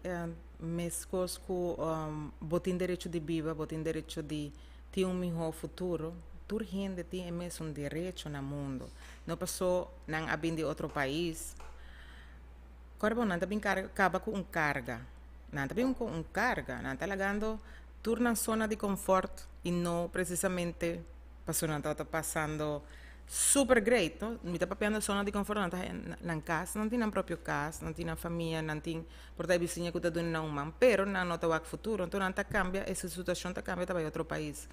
mescos com botem direito de viver, botem direito de ter melhor futuro. Toda gente tem mesmo direito no mundo. Não passou não a de outro país. Corbo não também acaba com carga. Não também com carga. Não está lagando toda na zona de conforto e não precisamente passou não está passando super great, no? Mi está papando zona de conforto, não está na casa, não tem na próprio casa, não tem na família, não tem por aí vizinha que está dando na uma, pero não nota o futuro, então não está cambia, essa situação está cambia, está para outro país.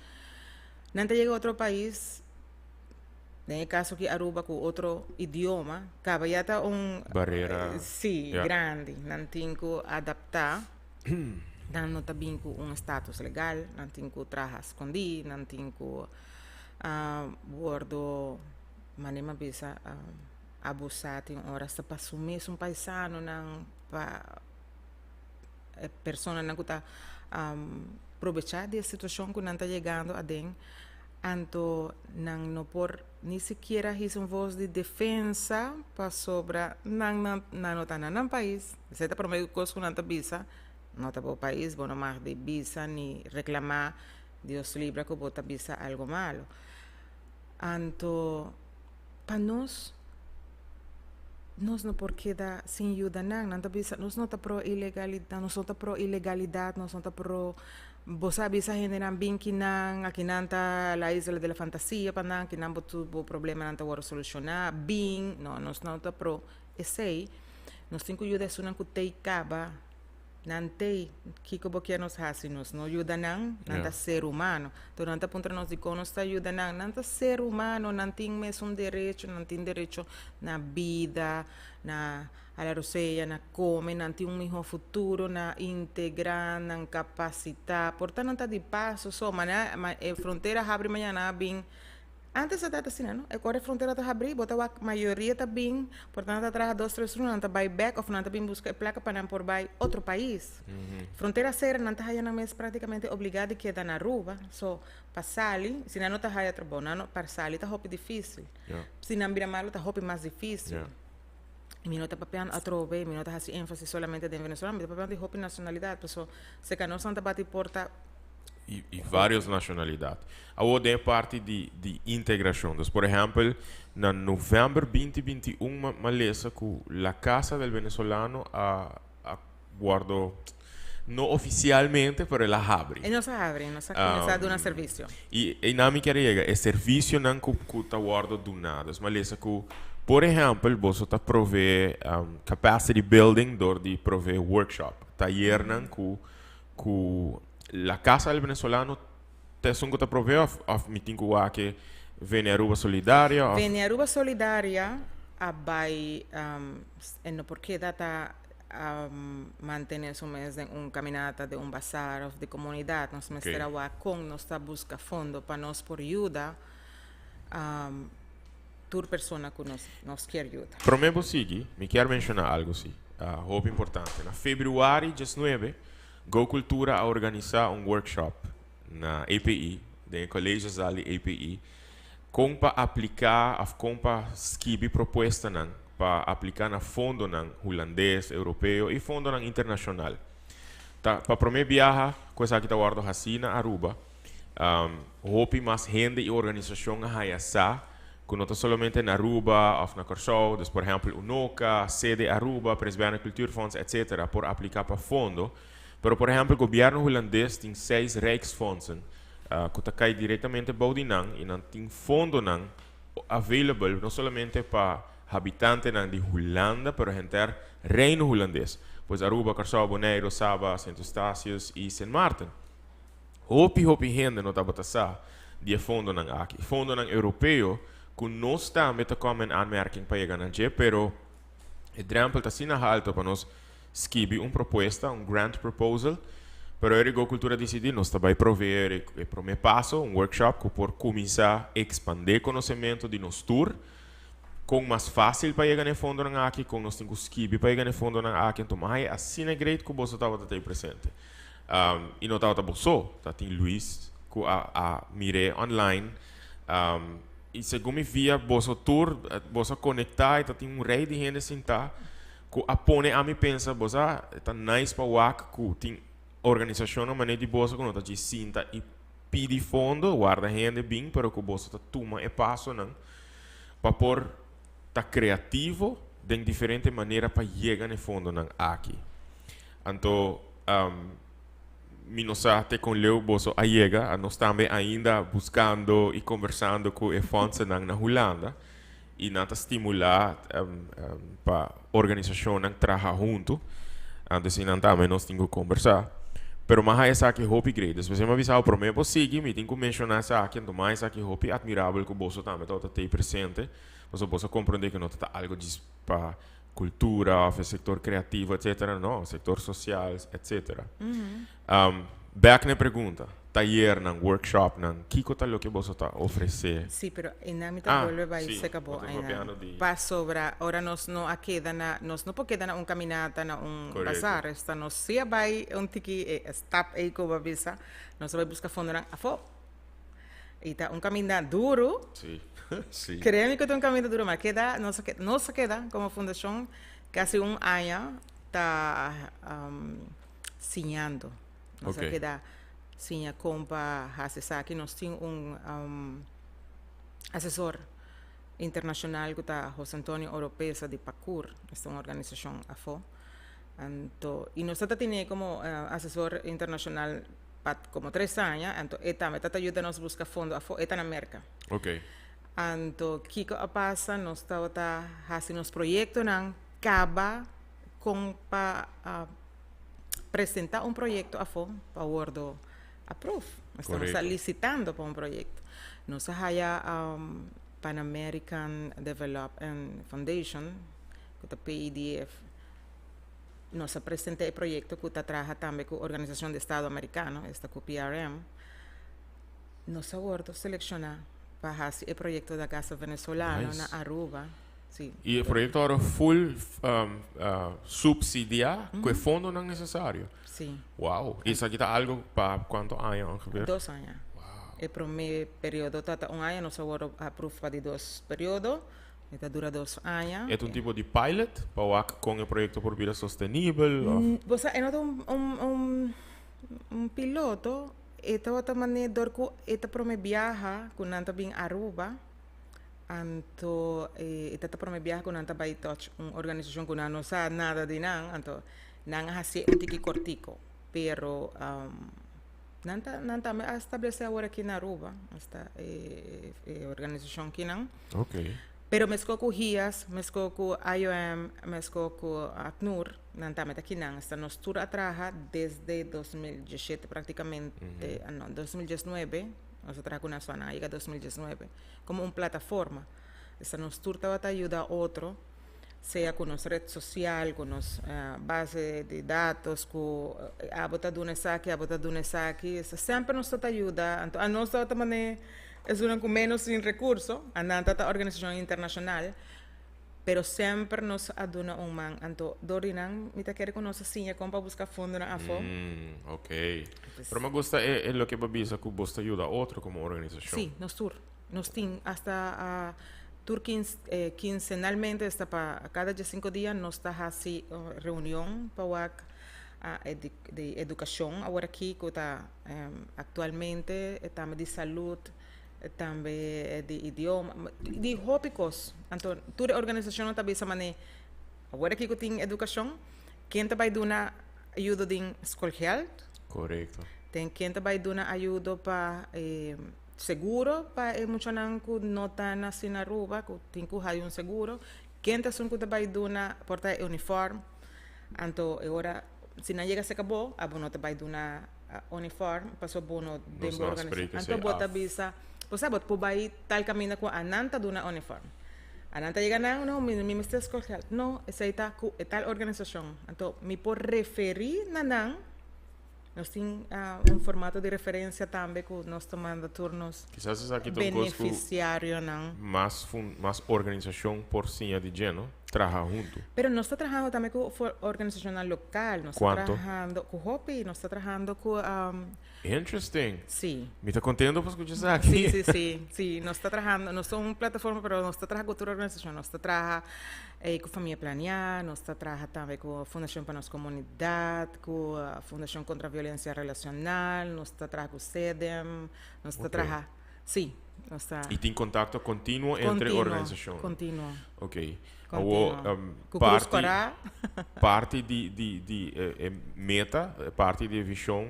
Não está chega a outro país, no caso que Aruba com outro idioma, acaba já está Barreira. sim, Yeah. grande, não tem que adaptar. Não está bem com status legal, não tem que trabalhar escondido, não tem que bordo manema bisa abusar tem horas para assumir um paisano não para persona não que está aproveitar da situação que não está chegando a den anto não por nem sequer his voz de defesa para sobre não está no país se está por meio coisa que não está bisa não está para o país bom mais de bisa nem reclamar Deus livre que bota bisa algo malo. Anto, para nós não porque dá sem ajuda não bisa, nós não está pro ilegalidade, nós não está pro ilegalidade, nós não está pro você bisa gente não bem que não, aqui não está a isla da fantasia para não, que não botou o problema não está agora solucionar, bem, não, nós não está pro, esse nós temos que ajudar isso não que tem caba não tem que boquear nos racinos não ajuda não está ser humano então não está ponto nós de nós está ajuda não está ser humano não tem mesmo direito não tem direito na vida na a roceia na come não tem melhor futuro na integrar na capacitar portanto não está de passo só mas a fronteira abre amanhã bem antes está assim, não? Agora a fronteira está abrindo, bota a maioria está bem, portanto atrás 2, 3 não está vai back, ou não está bem buscar placa para não por vai outro país. Fronteira séria não está aí na mesa praticamente obrigado que dar na rua, só passar ali, se não está aí trabalho, não passar ali está hope difícil. Se não vira malo está hope mais difícil. E não está papel a trove, não está assim ênfase solamente de Venezuela, mas está papel de hope nacionalidade, pessoal, se que não está bate porta E várias nacionalidades. A outra é parte de integração. Então, por exemplo, na novembro 2021, malesa que a Casa del Venezolano guardou, não oficialmente, mas ela abre. E não se abre, não se começa a dar um serviço. E na minha carreira, é serviço não que está guardado do nada. Malesa que, por exemplo, você está provê capacity building, de provê workshop. Taller não que la Casa del Venezolano te son que te provee of meeting que vem a Aruba Solidária. Vem a Aruba Solidária a vai no porque data mantener su mes de caminata de bazar de comunidade nós Okay. mestra com nós está busca fundo para nós por ajuda tour persona que nos quiere ayudar. Para mim, consegui, me quero mencionar algo, sim. Roupa importante. Na februário 19, Go Cultura a organizar um workshop na API, de Colégio Zali API, com para aplicar, com para escrever proposta para aplicar na fundo holandês, europeu e fundo internacional. Para primeiro viajar, coisa que está guardando assim na Aruba, hope mais gente e organização a hayasa, que não está somente na Aruba ou na Corsol, dus por exemplo, UNOCA, sede Aruba, Presbiana Cultuurfonds, etc., por aplicar para fundo. Pero, por exemplo, o governo holandês tem 6 Rijksfondsen, que está cai diretamente para o Dinang, e não tem fundo available, não somente para habitantes de Holanda, pero gente reino holandês. Pois Aruba, Corsol, Bonaire, Saba, Sint Eustatius e Sint Maarten. Hopi gente não está botando de fundo aqui. Fundo europeu, que não está met komen in aanmerking para chegar na G, pero o drempel está assim alto para nós escrever uma proposta, um grant proposal, pero a agricultura decidiu nós também prover o primeiro passo, um workshop que por começar a expandir conhecimento de nós tour, com mais fácil para chegar no fundo aqui, com nós temos que escrever para chegar no fundo aqui, então é assim é great que você estava até presente. E não estava você, tem Luiz, que a mire online. E segundo me via, você tour, você conectar, e tem rei de gente sentar, que apone a mim pensa, você tá nice para o que tem organização na maneira de você que não está de sinta e pede fundo, guarda gente bem, para que você tá toma e passo não, para por tá criativo de diferente maneira para chegar no fundo não aqui. Então, minosate com Leo Bosso a chega, nós também ainda buscando e conversando com o fonds na Holanda e nata estimular para a organização que trabalha junto, antes de também nós temos que conversar. Pero mais é que hope grade, se você me avisar o primeiro possível, me tem que mencionar essa aqui, então mais é que hope admirável que o Bosso também está presente, você possa compreender que não está algo para cultura, o setor criativo, etc. Não, setor social, etc. Back na pergunta, taller, workshop, que coisa é que você está oferecendo? Sí, pero en la mitad vuelve a ir sí, se acabó. de... Pa sobra, ahora nos no queda na, nos no porque na un caminata na un bazar, esta nos sia vai un tiki stop aí com a visa, nos vai buscar fundo na afo. E tá um caminho duro. Sim, sim. Créeme que é um caminho duro, mas queda, não se queda como fundação quase ano tá sinhando. Não se queda sinha compa aqui nós temos assessor internacional que está José Antonio Oropesa de PACUR, esta é uma organização AFO. Então, e nós temos como assessor internacional como 3 anos, então esta meta ajuda nos buscar fundo esta na América. Ok. Então, Kiko passa, nós estamos fazendo os projetos não acaba com para apresentar um projeto para o Word approve. Estamos licitando para um projeto. Nós temos Pan American Development Foundation, que é PIDF. Nós apresentamos o projeto que trabalha também com a Organização do Estado Americano, esta com o PRM. Nós agora selecionar para fazer o projeto da Casa Venezolana na Aruba. Sim. E o projeto era full subsidiar, com o fundo não necessário. Sim. Uau! Isso aqui está algo para quanto anos? 2 anos. Wow. O primeiro período está 1 ano, nós agora aprovamos de 2 períodos. Esta dura 2 anos. É um tipo de pilot para com o projeto por vida sustentável? Você é um piloto. Esta outra maneira que esta primeira viagem com nanta bem Aruba. Então, esta primeira viagem com nanta by touch uma organização que não sabe nada de nada. Então, não é assim um tiki cortico, pero nanta me estabelece agora aqui na Aruba esta organização aqui não. Ok. Pero mesco com RIAS, mesco com IOM, mesco com ACNUR, nanta me aqui não. Esta nos tour atraja desde 2017 praticamente, no 2019, nós trabalhamos com a zona, chega 2019, como uma plataforma. Esta nos tour te ajuda a outro, seja com nossa rede social, com nossa base de dados, com a bota do Nesaki, sempre nos ajuda. Então, a nós também es una con menos sin recursos, andando a organización internacional, pero sempre nos aduna un man. Anto, dorinan, mita quer conocer sim, como para buscar fundo na afo. Ok. Pero me gusta es lo que babisa que vos te ayuda a otro como organización. Sí, nos tur. Nos tin hasta tur quincenalmente, hasta para cada 5 días, nos está así reunión para de educação. Agora aqui, que está atualmente, também de saúde, também de idioma, de tópicos. Então, toda a organização também se maneja. Agora aqui que tem educação, quem também dá ajuda de escola. Correcto. Tem quem também dá ajuda para seguro, para muitos não estão assim na rua, que tem que ter seguro. Quem também dá portar uniforme. Então, agora se não chega a se acabou, a bono também dá uniforme, passou bono de organização. Então, bota bisa, você bota por aí tal caminho com a nanta dá uniforme. A nanta chega não, me está escolhendo. Não, essa está com tal organização. Então, me por referir na nós temos formato de referência também que nós tomando turnos. Quizás es aquí beneficiário não. Más organización por sí de lleno, trabaja junto. Pero nós está trabalhando também com organização local, nós está trabalhando com hobby, nós está trabalhando com Interesting. Sí. Me está contando por escuchar isso aqui. Sí, nós está trabalhando, nós somos uma plataforma, pero nós está trabalhando com outra organização, nós está trabalhando com Família Planear, nós está trabalhando também com a Fundação para a Nossa Comunidade, com a Fundação contra a Violência Relacional, nós está trabalhando com o CEDEM, nós está trabalhando, sim, nós está... E tem contato contínuo entre organizações? Contínuo. Ok. Parte de meta, parte de visão,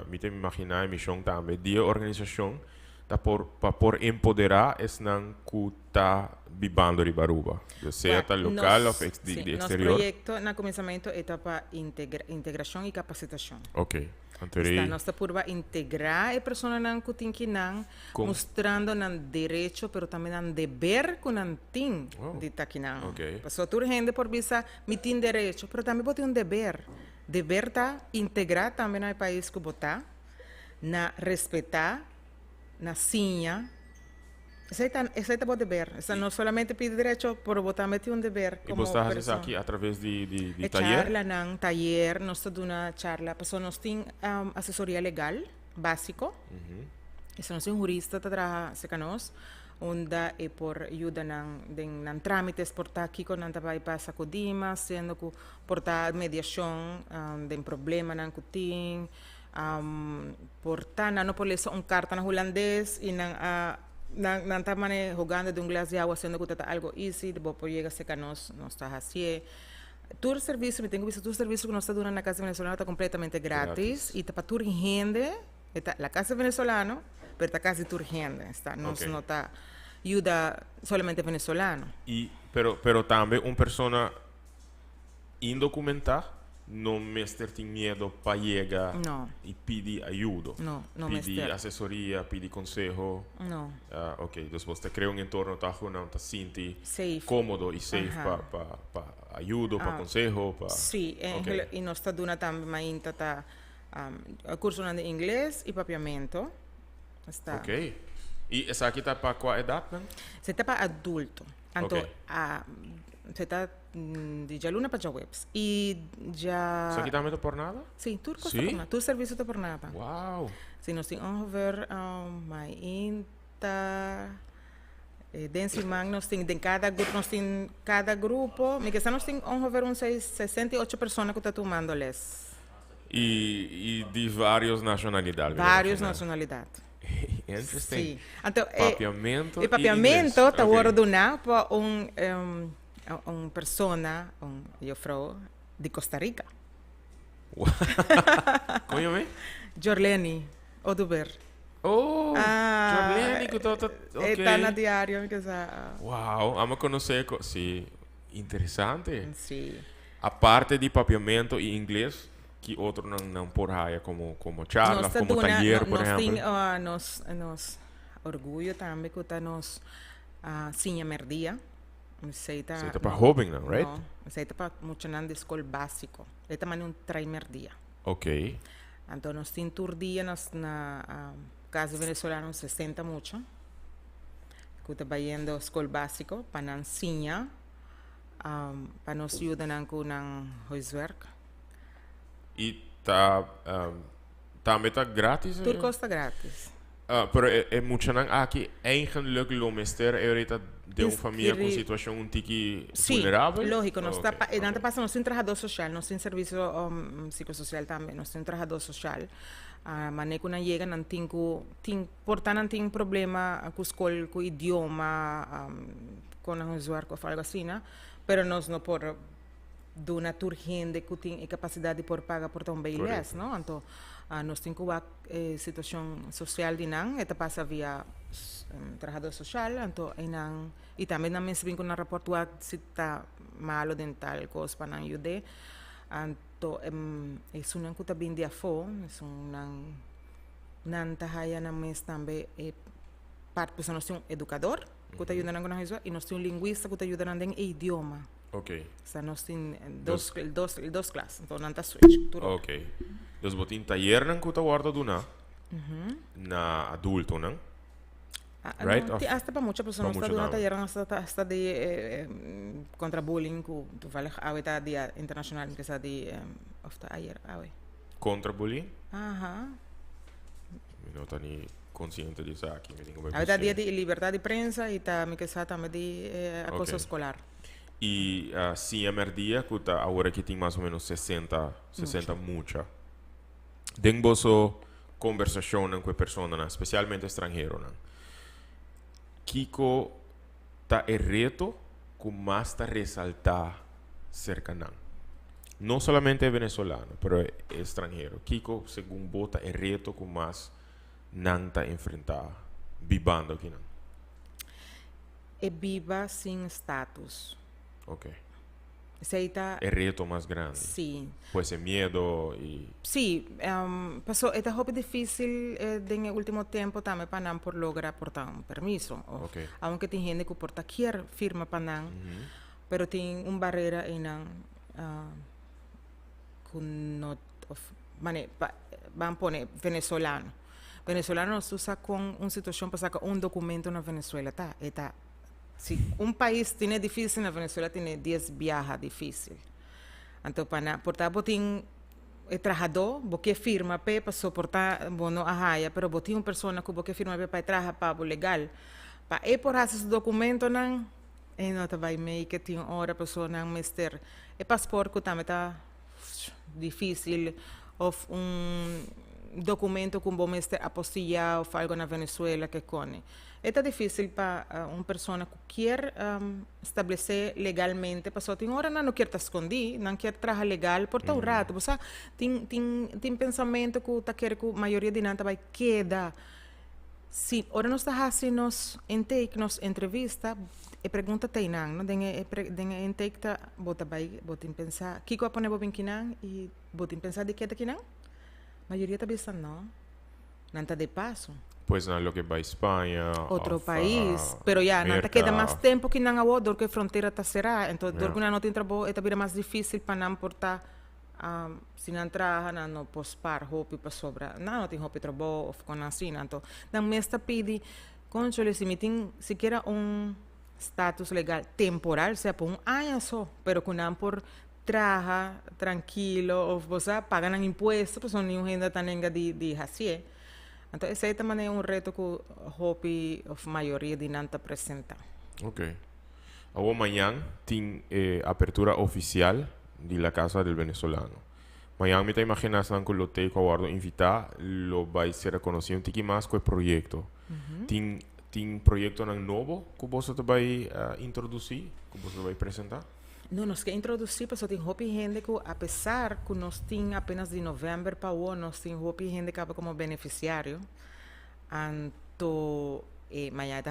me tem imaginar a missão também de organização, para por empoderar esse não que está vivendo de Baruba, seja local ou de exterior. Nosso projeto, no começamento, é para integração e capacitação. Ok. Nós estamos por integrar a pessoa que tem que mostrando o direito, mas também o dever que não tem de estar aqui. Pessoa toda gente por visa me tem direito, mas também pode ter um dever. Dever está integrar também no país que botar, na respeitar, na sinha. Esse é o dever. Não somente pedir direito, mas também tem um dever. E você faz isso aqui através de taller? Taller, nós estamos dando charla. Nós temos assessoria legal, básico. Se nós temos jurista, trabalha conosco, onde é por ajuda em trâmites, por estar aqui com a gente passa com Dima, sendo que por estar mediação de problema que tem, por estar não por ler carta na holandês e não estamos jogando de glass de água, sendo que está algo easy, depois chega a ser que nós está assim. Todo o serviço, me tenho visto, todo o serviço que nós está dando na Casa Venezolana está completamente grátis. E está para toda gente, a Casa Venezolana, mas está quase toda gente. Não está ajuda somente venezolano. Pero também uma pessoa indocumentada não tem medo para chegar e pedir ajuda. Não pedir assessoria, pedir conselho. Não. Ok, então você cria entorno que não se sente cômodo e safe para ajuda, para conselho. Sim, e nós estamos dando também curso de inglês e papiamento. Ok. E essa aqui está para qual idade? Você está para adulto. Então, você está de jaluna para webs. E já... Isso aqui também está por nada? Sim, tudo custa por nada. Tudo serviço está por nada. Uau! Sim, nós temos ongeveer mais inta... Dance man, nós temos cada grupo, me que nós temos ongeveer 68 pessoas que estão tomando les. E de várias nacionalidades. Várias nacionalidades. Interesting. Sim. Então, papiamento e papiamento está ordenado por uma pessoa, eu falo, de Costa Rica. Como é? Jorleni Oduber. Oh, Jorleni, que está na diário. Uau, vamos conhecer. Sim, interessante. Sim. A parte de papiamento e inglês, que outro não por aí como charla, como taller, por exemplo. Nós temos orgulho também que está nos Sinha Merdia. Você está para jovem, não, right? Não, você está para muito de escola básico. É também um primeiro dia. Ok. Então, nós temos tour dia na Casa Venezolana, 60 muito. que está yendo escola básico para ensinar, para nos ajudar com o huiswerk. E também tá grátis? Tudo custa grátis. Pero é muito não aqui eigenlijk lo mister ahorita de uma família com situação um tiki vulnerável. Lógico, nós está passa nós tem trabalhador social, nós tem serviço psicossocial também, nós tem trabalhador social. Mas quando chega não tem portanto não tem problema com escola, com idioma, com o usuário ou algo assim, né? Pero nós não por do uma gente que tem capacidade de por pagar por tão bem less, não? Então nós temos uma situação social de não, esta passa via trabalhador social, então e também não me sabem que na raporto se está malo dental coisa para não ajudar, então é uma coisa bem de afo, é não tahaya na mês também parte porque nós temos educador que está ajudando com isso e nós temos linguista que está ajudando em idioma. Ok. Então nós temos duas classes, então não está switch. Ok. Dus wat in taller nang kuta warta duna na adulto nang, right? No, hasta para muchas personas está dando taller hasta de contra bullying que tu vale ahorita dia internacional que está de of the ayer awe. Contra bullying? Aha. Mi não tá ni consciente disso aqui, me digo. Ahorita dia de liberdade de prensa e tá me que está também de acoso escolar. E sim, a merdia kuta agora que tem mais ou menos 60 mucha. Den boso conversação com pessoas, especialmente estrangeiro, Kiko tá reto que mais tá resaltar cerca não somente é venezolano, pero é estrangeiro. Kiko, segundo bota, é reto que mais não tá enfrentar vivendo aqui não. É viva sem status. Ok. Seita é reto mais grande. Sim. Pode ser medo e... Sim, passou, é muito difícil no último tempo também para não por lograr portar um permisso. Okay. Aunque tem gente que porta quer firma para não, pero tem uma barreira em não com vamos pôr venezolano. Venezolano se usa com uma situação para sacar um documento na Venezuela, tá? Se país tem difícil, na Venezuela tem 10 viagens difíceis. Então, para portar botim trabalhador, porque firma para suportar, não a raia, mas botim uma pessoa que porque firma para trabalhar para legal, para por esse documento não, não tá vai meio que tem hora pessoa não mister, passaporte que também tá difícil, ou documento com bom mister apostilhar ou algo na Venezuela que cone. É difícil para uma pessoa que quer estabelecer legalmente, pessoa tem hora não quer estar escondido, não quer trabalhar legal por tal rato, você tem pensamento que tá quer que a maioria de nada vai quedar. Se ora nós está fazendo nos intake, nos entrevista, e pergunta tem não, den intake tá bota pensar, que coisa pone bem que não e bota pensar de que tá que não, maioria tá pensando não tá de passo. Pois não, lo que vai Espanha, outro país, pero já não queda mais tempo que não há dor que a fronteira está cerrada, então dor que não tem trabalho, é também mais difícil para não portar, se não trabalha, não pospar roupa para sobrar, não tem roupa de trabalho ou com assim, então não me está pedindo, controle se me tem sequer status legal temporal, seja por ano só, pero que não por trabalhar tranquilo ou você pagar impostos, porque não ainda está nem de fazer. Então, esse também é um reto que a maioria de não apresenta. Ok. Amanhã tem abertura oficial da Casa do Venezolano. Amanhã me imaginas que o Teco Aguardo invitar, lo vai ser reconhecido um pouquinho mais com o projeto. Tem projeto novo que você vai introduzir, que você vai apresentar? Não, nós que introduzir, mas tem gente que, apesar que nós temos apenas de novembro para o ano, nós temos gente que como beneficiário. Então, amanhã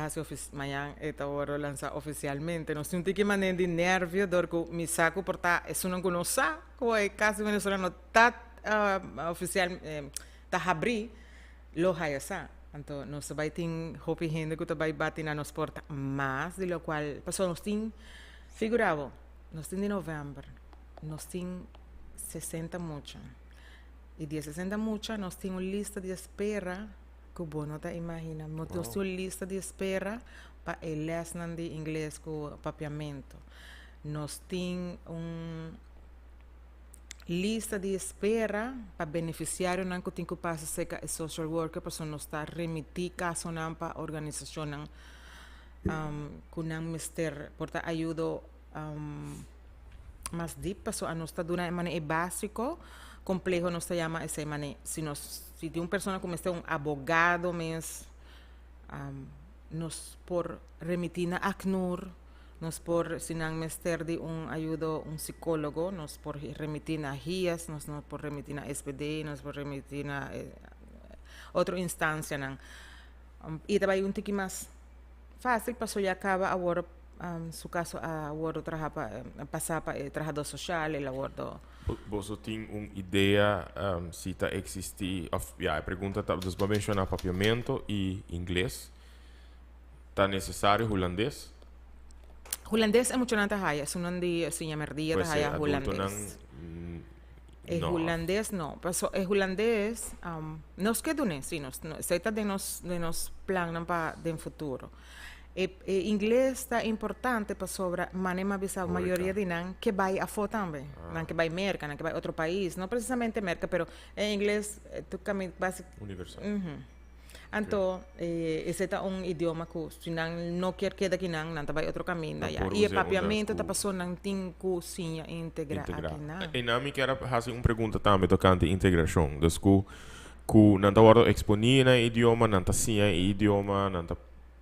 está hora lançar oficialmente. Nós temos que manter de nervio, porque me saco por estar, isso não conhece, que é caso venezolano está oficial, está abrir, lo hayasa. Então, nós vai ter gente que vai bater na nossa porta, mas de lo qual, pessoal, nós temos figurado. Nós temos de novembro, nós temos 60 muchas. E de 60 muchas, nós temos lista de espera, que bom, não te imagina. Nós temos lista de espera para el lesson de inglés con papiamento. Nos tiene un lista de espera para beneficiário nan que tem que passar seca é social worker para nos está remitir caso nan para organização nan que nan mister porta ajuda mais deep para a nos está dando mané é básico complejo nos está chama esse mané se tem uma pessoa como este um abogado mes nos por remitir na ACNUR nos por sinang mister de ayuda un psicólogo, nos por remitir a HIAS, nos por remitir a SPD, nos por remitir a otra instancia nang y também un tiki más fácil paso ya acaba ahora su caso ahora pasar para trabajador social el ahora Você tem uma ideia se está existir, a pergunta está, você vai mencionar papiamento e inglês, está necessário holandês? Holandês é muito nanta haya, sunan di sinya merdia Pues, haya adulto holandês. No. Holandês não, paso holandês nos que dune, sim, nos seita de nos plan para de futuro. Inglês está importante para sobre manema bisa maioria de nan que vai a fo também, nan que vai merca, nan que vai outro país, não precisamente merca, pero em inglês tu caminho básico Universal. Então, esse é um idioma que se não quer que daqui não vai outro caminho já. E o papiamento está passando não tem cozinha integrar aqui não. E na minha quero fazer uma pergunta também tocante integração. Dus que não está agora expolir na idioma, não está sim idioma, não está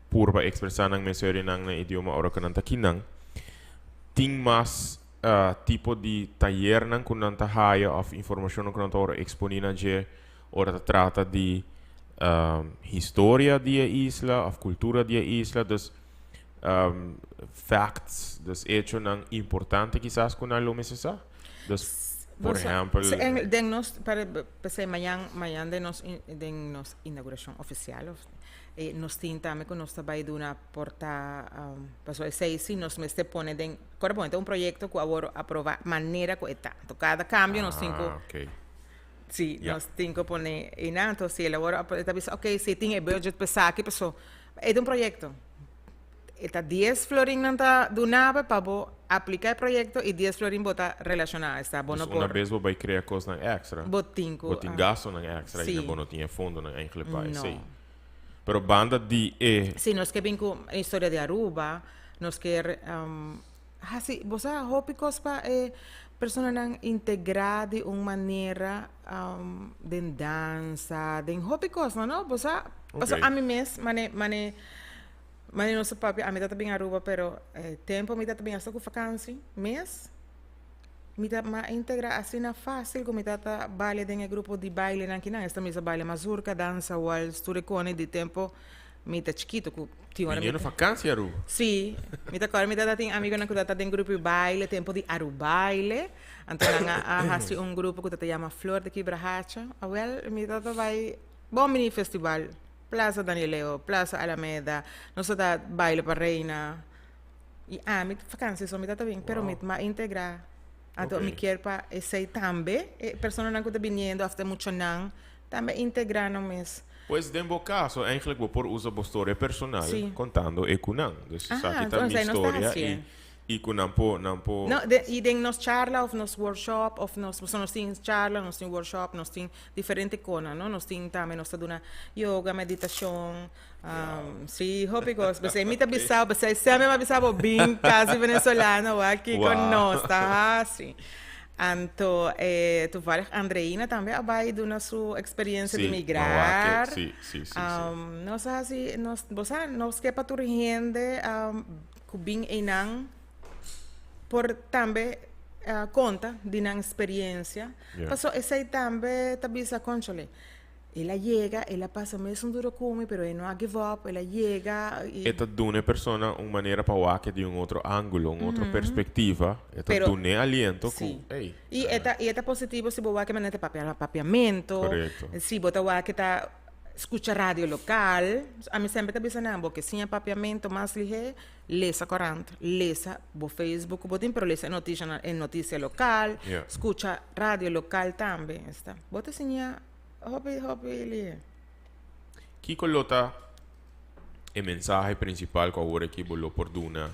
pura expressar na mensagem na idioma, agora que não está aqui não. Tem mais tipo de taller não que não está haya of informação que não está agora expolir na je, agora trata de história da isla, of cultura da isla, dus facts, dus hecho não importante quizás com a luminosa. Dus, por exemplo, para amanhã de nos inauguração oficial, nos tem também que nós também de uma porta, pasó sei se nos me pone de, corresponde um projeto que agora aprovar maneira que está, cada cambio nos tem okay. Sì, yeah. Nós temos que pôr em alto, se agora está pensando, ok, se tem budget para aqui, pessoal, é um projeto. Está 10 florin não está do nada para aplicar o projeto e 10 florin bota relacionar, está bom por. Uma vez vai criar coisa na extra. Botinco. Botin gasto na extra sì. E não tinha fundo na enkele país. No. Sim. Pero banda de Sim, nós que bem com a história de Aruba, nós quer assim, você hópicos para pessoas não integrar de uma maneira de dança, de hópicos, não? Você a mim mesmo, mas não sei papi, a mim tá bem Aruba, pero tempo me tá bem a com vacância, mês me tá mais integrar assim na fácil, como me tá baile de grupo de baile na que não, esta mesa baile mazurca, dança, waltz, turecone de tempo me tá chiquito com Menino vacância, Aruba? Sim, me tá claro, me tá tem amigo na que tá tem grupo de baile, tempo de Arubaile, então há um grupo que se chama Flor de Quebrahacha, well, me tá vai bom mini festival, Plaza Danieleo, Plaza Alameda, nós tá baile para reina, e me vacância só me tá bem, pero me tá integrar, então me quer para esse também, pessoas não que tá vindo, after muito não, também integrar no mês. Pois, nesse caso, eigenlijk we por usa a história personal, contando e kunang. Dus aqui tá minha história e kunang po. No, e den nos charla, of nos workshop, of nos tem charla, nos tem workshop, nos tem diferente coisa, no? Nos tem também, nos tá yoga, meditação, sim, hópicos, você me tá bisao, você sempre me bisao, bem quase venezuelano, aqui com nós, tá assim. Então, tu vai Andreina também vai dar sua experiência de migrar. Sim. Nós assim, nós que para tu rende, bem enang, por também conta de na experiência. Passou esse também tabisa conchole. Ela chega, ela passa mesmo duro come, pero ela não give up, ela chega e esta dune persona uma maneira para o de outro ângulo, outra perspectiva, esta dune aliento sí. Hey. E esta positivo se boa que manete papiamento. Correcto. Se bota wa que tá escucha rádio local, a mim sempre tá pensando porque sim papiamento mais lige, lesa corrente, lesa bo Facebook, botin pero lesa notícia local, escucha rádio local também, está. Bota sim hobby ali. Kiko lota el mensaje principal que ahora aquí lo perdona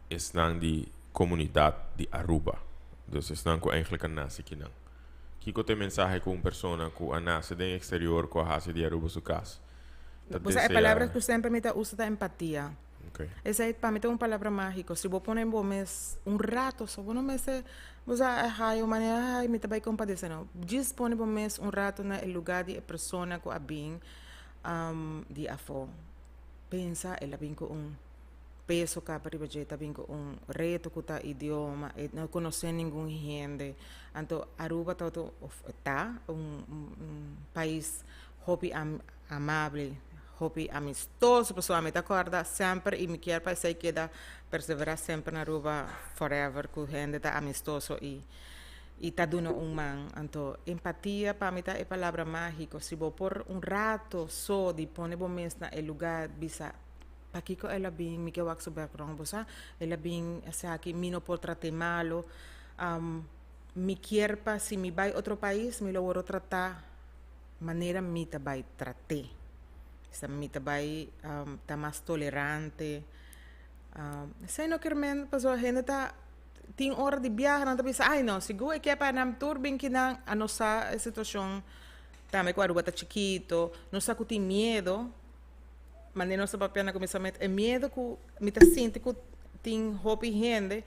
es de comunidad de Aruba. Entonces, están con eigenlijk een nasi kinang. Kiko te mensaje com persona que a nace do exterior que hace de Aruba su casa. Pues hay palabras que sempre me usa da empatia. Okay. Essa aí para mim é uma palavra mágica. Se vou pôr em bom mês um rato, só vou no mês você ai o maneira ai me também compadecer não. Dispone bom mês um rato na lugar de pessoa que a bem de afo. Pensa ela bem com peso cá para ribejar, bem com reto com o idioma, não conhecer nenhum gente. Então Aruba tá país hobby amável. Hobby amistoso, pessoal, me acorda sempre e me quer para sei que da perseverar sempre na Aruba forever, com gente tá amistoso e tá dando man. Então, empatia para mim tá é palavra mágica. Se vou por rato só de pôr bom mês na lugar bisa para que ela bem me que eu acho background, bosa, ela bem essa aqui me não pode tratar malo. Me quer para se me vai outro país, me lo vou tratar maneira me tá vai tratar. Mi tabay tá mais tolerante. Sei não quer men pasó a gente tá tem hora de viajar, não tá pensando, ai não, seguro é que é para nam tour bem que não a nossa situação também com a Aruba tá chiquito, não sabe que tem medo, mas nem nossa papel na começamento é medo que me tá sente que tem hobby gente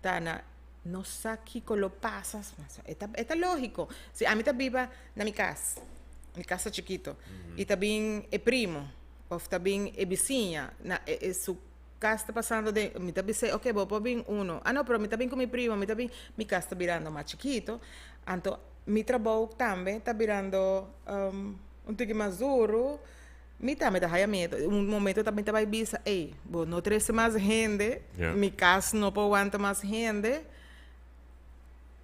tá na não sabe que lo passas, é lógico. Se a mim tá viva na minha casa chiquito, e também é primo, ou também é vizinha, su casa está passando de, me também sei, ok, vou pôr bem uno, não, pero me também com meu primo, me também, minha casa está virando mais chiquito, então, meu trabalho também está virando pouquinho mais duro, me também está medo, momento também está vai bisa, ei, bom, não trouxe mais gente, minha casa não pode aguentar mais gente,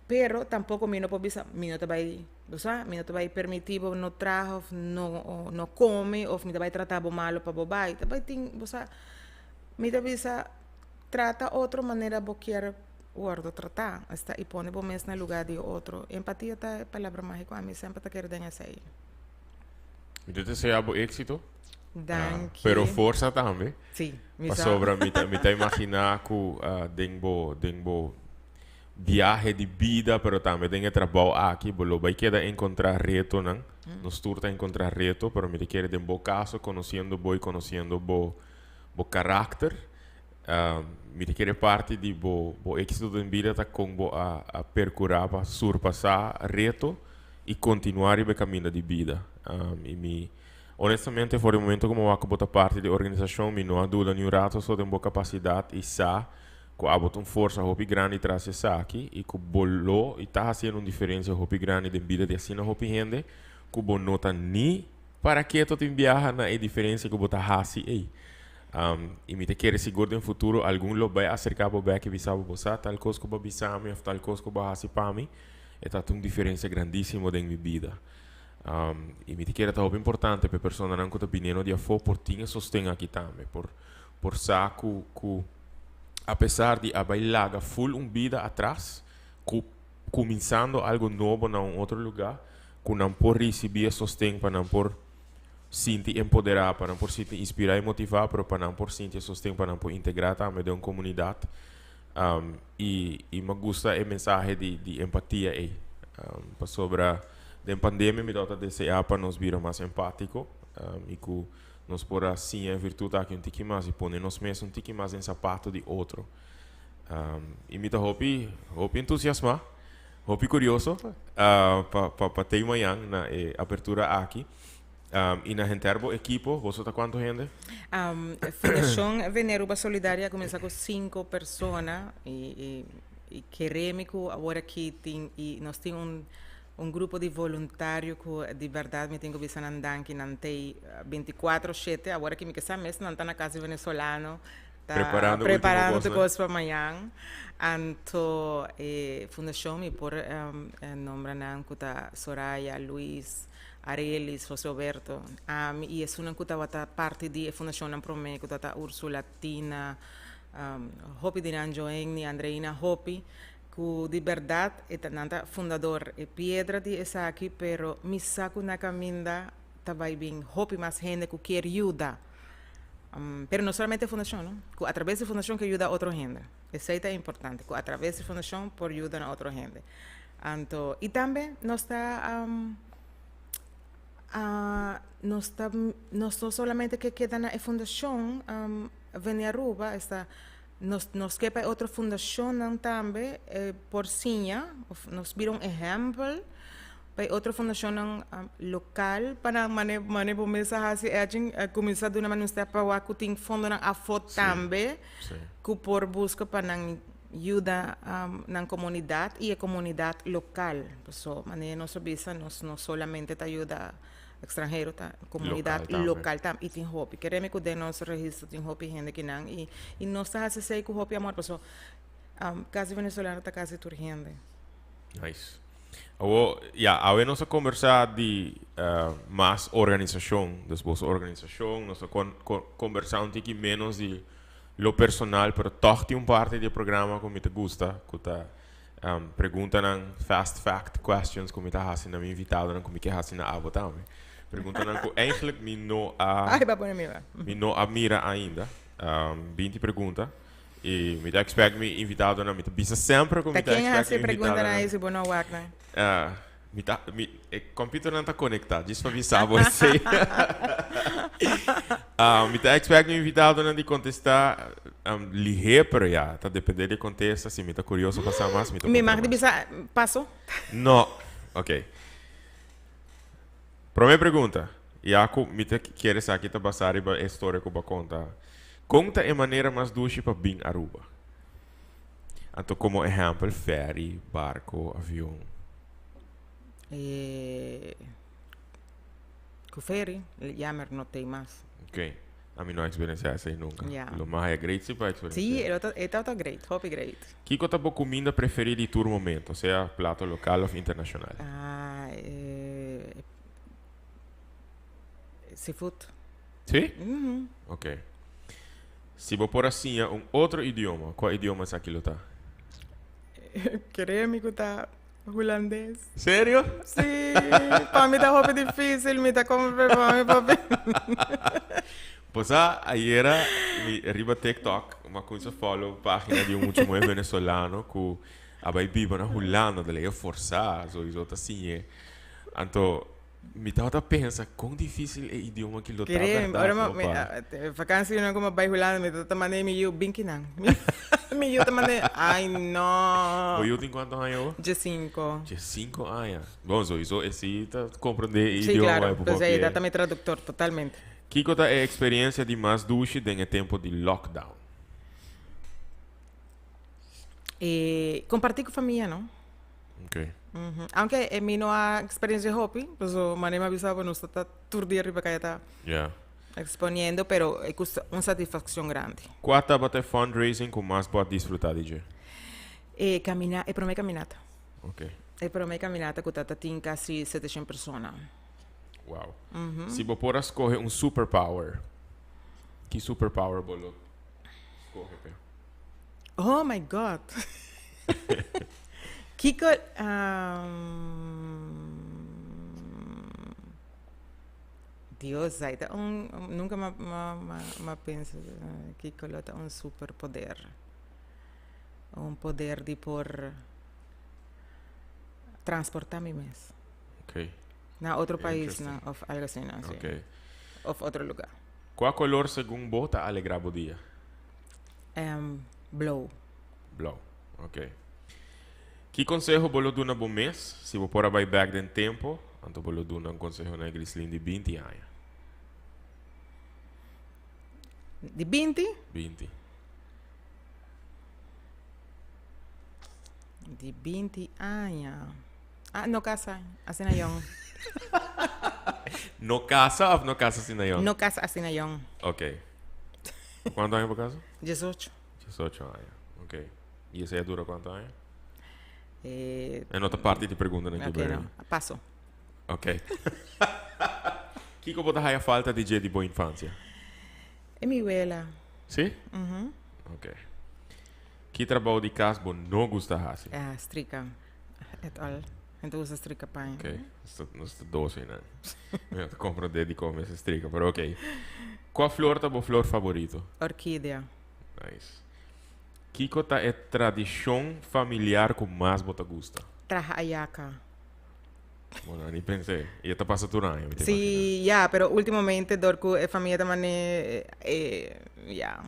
pero tampoco mi no puedo mi no te va a mi no te va a permitir no trabajo no come o mi te va a tratar malo para bobai te va a mi te va trata otra manera bo quiere guardo tratar está y pone bo mes en lugar de otro empatía está palabra mágica a mí siempre te quiero dar esa ahí y te deseo éxito pero força também sí para sobra me te imaginar que dengo viaje de vida, pero também tem trabalho aqui, bolo vai querer encontrar reto, não? Nos turta encontrar reto, pero me quer de bom caso, conhecendo bo caráter, me quer parte de bo êxito em vida tá com bo a percurar para surpassar reto e continuar o caminho de vida. E me honestamente, for o momento como eu acabo da parte da organização, me não há dúvida nenhum rato só de boa capacidade e sa que há uma força muito grande atrás dessa aqui e que bolou e está fazendo uma diferença muito grande na vida de assim na gente que não nota nem para que tu tem viaja na diferença que você faz aí e me te quer seguro no futuro algum lo vai acercar para ver que bisa você tal coisa que você bisa me ou tal coisa que você faz para mim está uma diferença grandíssima na minha vida e me te quer tá muito importante para pessoa não que tá pedindo de afo por tinha sostém aqui também por saco que apesar de a bailar full vida atrás, começando algo novo em outro lugar, que não pode receber sustento, para não pode sentir empoderar, para não pode sentir inspirar e motivar, para não pode sentir sustento, para não pode integrar também de uma comunidade. E me gusta a mensagem de empatia aí. Sobre a pandemia, me dá a desejar para nós virar mais empático e que nós por assim é virtude aqui um tique mais e pôr nós mesmos um tique mais em sapato de outro e me dá hopi entusiasmar hopi curioso para ter amanhã na abertura aqui e na interbo equipo você está quanto gente Fundação Veneruba Solidária começa com 5 pessoas e queremos que agora aqui tem e nós temos grupo de voluntário que de verdade me tenho visto andando que não tem 24/7 agora que me quer saber não está na casa venezuelano tá preparando coisas para amanhã então fundação me por nome não que tá Soraya Luis Arelis José Roberto e é uma que tá parte de fundação não promete que tá Úrsula Tina Hopi Dinanjo Engni Andreina Hopi que de verdade é nada fundador é pedra de essa aqui pero me saco na caminda também bem hope mais gente que quer ajuda. Pero não somente a fundação, não? Que através da fundação que ajuda a outra gente. Isso aí é importante, que através da fundação por ajudar a outra gente. Então, e também nós está não solamente que queda na fundação vem Aruba, está nos que para outra fundação também por sinha, nos viram exemplo para outra fundação local para mane começar a começar de uma maneira para que tem fundo na afo também que por busca para ajuda na comunidade e a comunidade local. So, maneira nós sabemos não solamente ajuda estrangeiro, tá? Comunidade local também. E tem hobby. Queremos que o nosso registro tem hobby gente que não. E nós estamos a sei que o hobby amor, pessoal. Casa venezuelana está quase toda gente. Nice. Agora nós vamos conversar de mais organização. Depois organização, nós vamos conversar um pouquinho menos de lo personal, pero toch tem parte do programa que me gusta, que tá perguntam fast fact questions que me tá fazendo na minha invitada, que me quer fazer na abo também. Perguntam que eigenlijk me não a mira ainda. 20 perguntas. E me tá expect me invitado na me tá bisa sempre como me tá expect me pergunta na esse bono work, né? Computer não tá conectado, isso para avisar você. Me tá expect me invitado na de contestar ligeiro para já, tá dependendo de contexto, se me tá curioso passar mais, me marca de bisa passo? Não. Ok. Primeira pergunta. E aku me tá querer saber tá passar a história que eu vou contar. Conta a maneira mais doce para vir Aruba. Então, como exemplo, ferry, barco, avião. Com ferry, jammer não tem mais. Ok. A minha experiência é essa aí nunca. Yeah. Lo mais é great se para experiência. Sim, é great, hobby great. Que é a tua comida preferida de todo momento? Seja prato local ou internacional? Seafood. Sim? Ok. Se vou por assim, outro idioma, qual idioma é aquilo tá? Queremos que tá holandês. Sério? Sim, para mim tá roupa difícil, me tá como para Pois aí era, arriba TikTok, uma coisa follow página de último venezolano que abai vive na Holanda, dele é forçado, isso tá assim, então me tava pensa quão difícil é o idioma que lutava. Agora vacância não como vai Holanda, me tá mandando me eu bem que não. Me eu tá mandando, ai não. Eu tenho quantos anos? De 5. De 5 anos. Bom, isso esse tá compreender idioma. Sim, claro, pois aí dá também tradutor totalmente. Que é a experiência de mais duche em tempo de lockdown? Compartir com a família, não? Ok. Aunque é minha experiência hobby, pues maneira avisava não está todo dia arriba que está exponiendo, pero é uma satisfação grande. Qual é o fundraising que mais pode desfrutar de? É para minha caminhada. Ok. É para minha caminhada que tem quase 700 pessoas. Uau. Se você pudesse escolher um superpower, que superpower você escolhe? Oh my God! Kiko, Deus, aí tá nunca me penso Kiko tá superpoder, poder de por transportar-me mesmo. Ok. Na outro país, na ou algo assim, não sei. Ok. Ou outro lugar. Qual color segundo você alegrava o dia? Blue. Blue. Ok. Que conselho você dá no mês? Se você pôr vai back no tempo, então você dá conselho na Grislin de 20 anos. De 20? 20. De 20 anos. No casa, assim na yon. No casa ou no casa assim na yon? No casa, assim na yon. Ok. Quantos anos por casa? 18. 18 anos. Ok. E esse aí dura quantos anos? É outra parte de pergunta, né? Ok, não. Passo. Ok. Que você tem falta de dia de boa infância? É minha abuela. Sim? Ok. Que trabalho de casa você não gosta de fazer? Strica. Et al. Então usa strica pain. Ok, não está doce, né? Eu compro dedico essa strica, pero ok. Qual flor tá o flor favorito? Orquídea. Nice. Kiko tá é tradição familiar com mais bota gusta? Traja ayaca. Bueno, nem pensei. E tá passa tudo ano, Sí, ya, pero últimamente dorco familia también ya.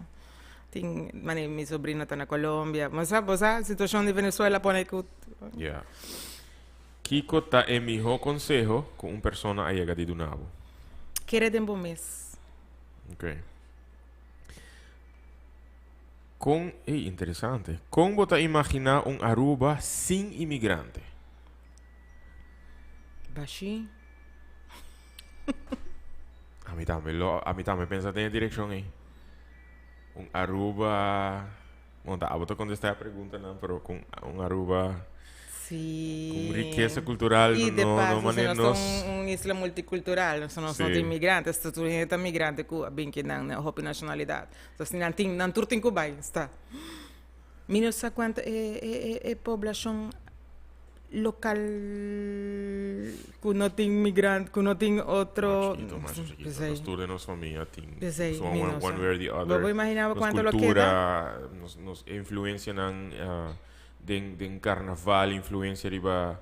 Mi sobrino está en Colombia. Mas sabe, situação de Venezuela pone que Yeah. Kiko tá é melhor consejo com persona aiga de Dunabo. querer de um mês. Ok. Interessante. Como você imaginar Aruba sem imigrante? Baixi. A mim também pensa em direção aí. Aruba... Bom, tá, vou contestar a pergunta, não, pero com Aruba... Sí. Com riqueza cultural, Y de paso, maneira nós somos isla multicultural, nós somos imigrantes, se tu é imigrante que bem que não, né, hop nacionalidade. Então, se não tem, não turtem que vai, está. Minha sabe quanto é população local que não tem imigrante, que não tem outro. Chiquito. Nós tudo nossa família tem. One way or the other. Vou imaginar quanto lo queda. Nos influência den carnaval, influência riba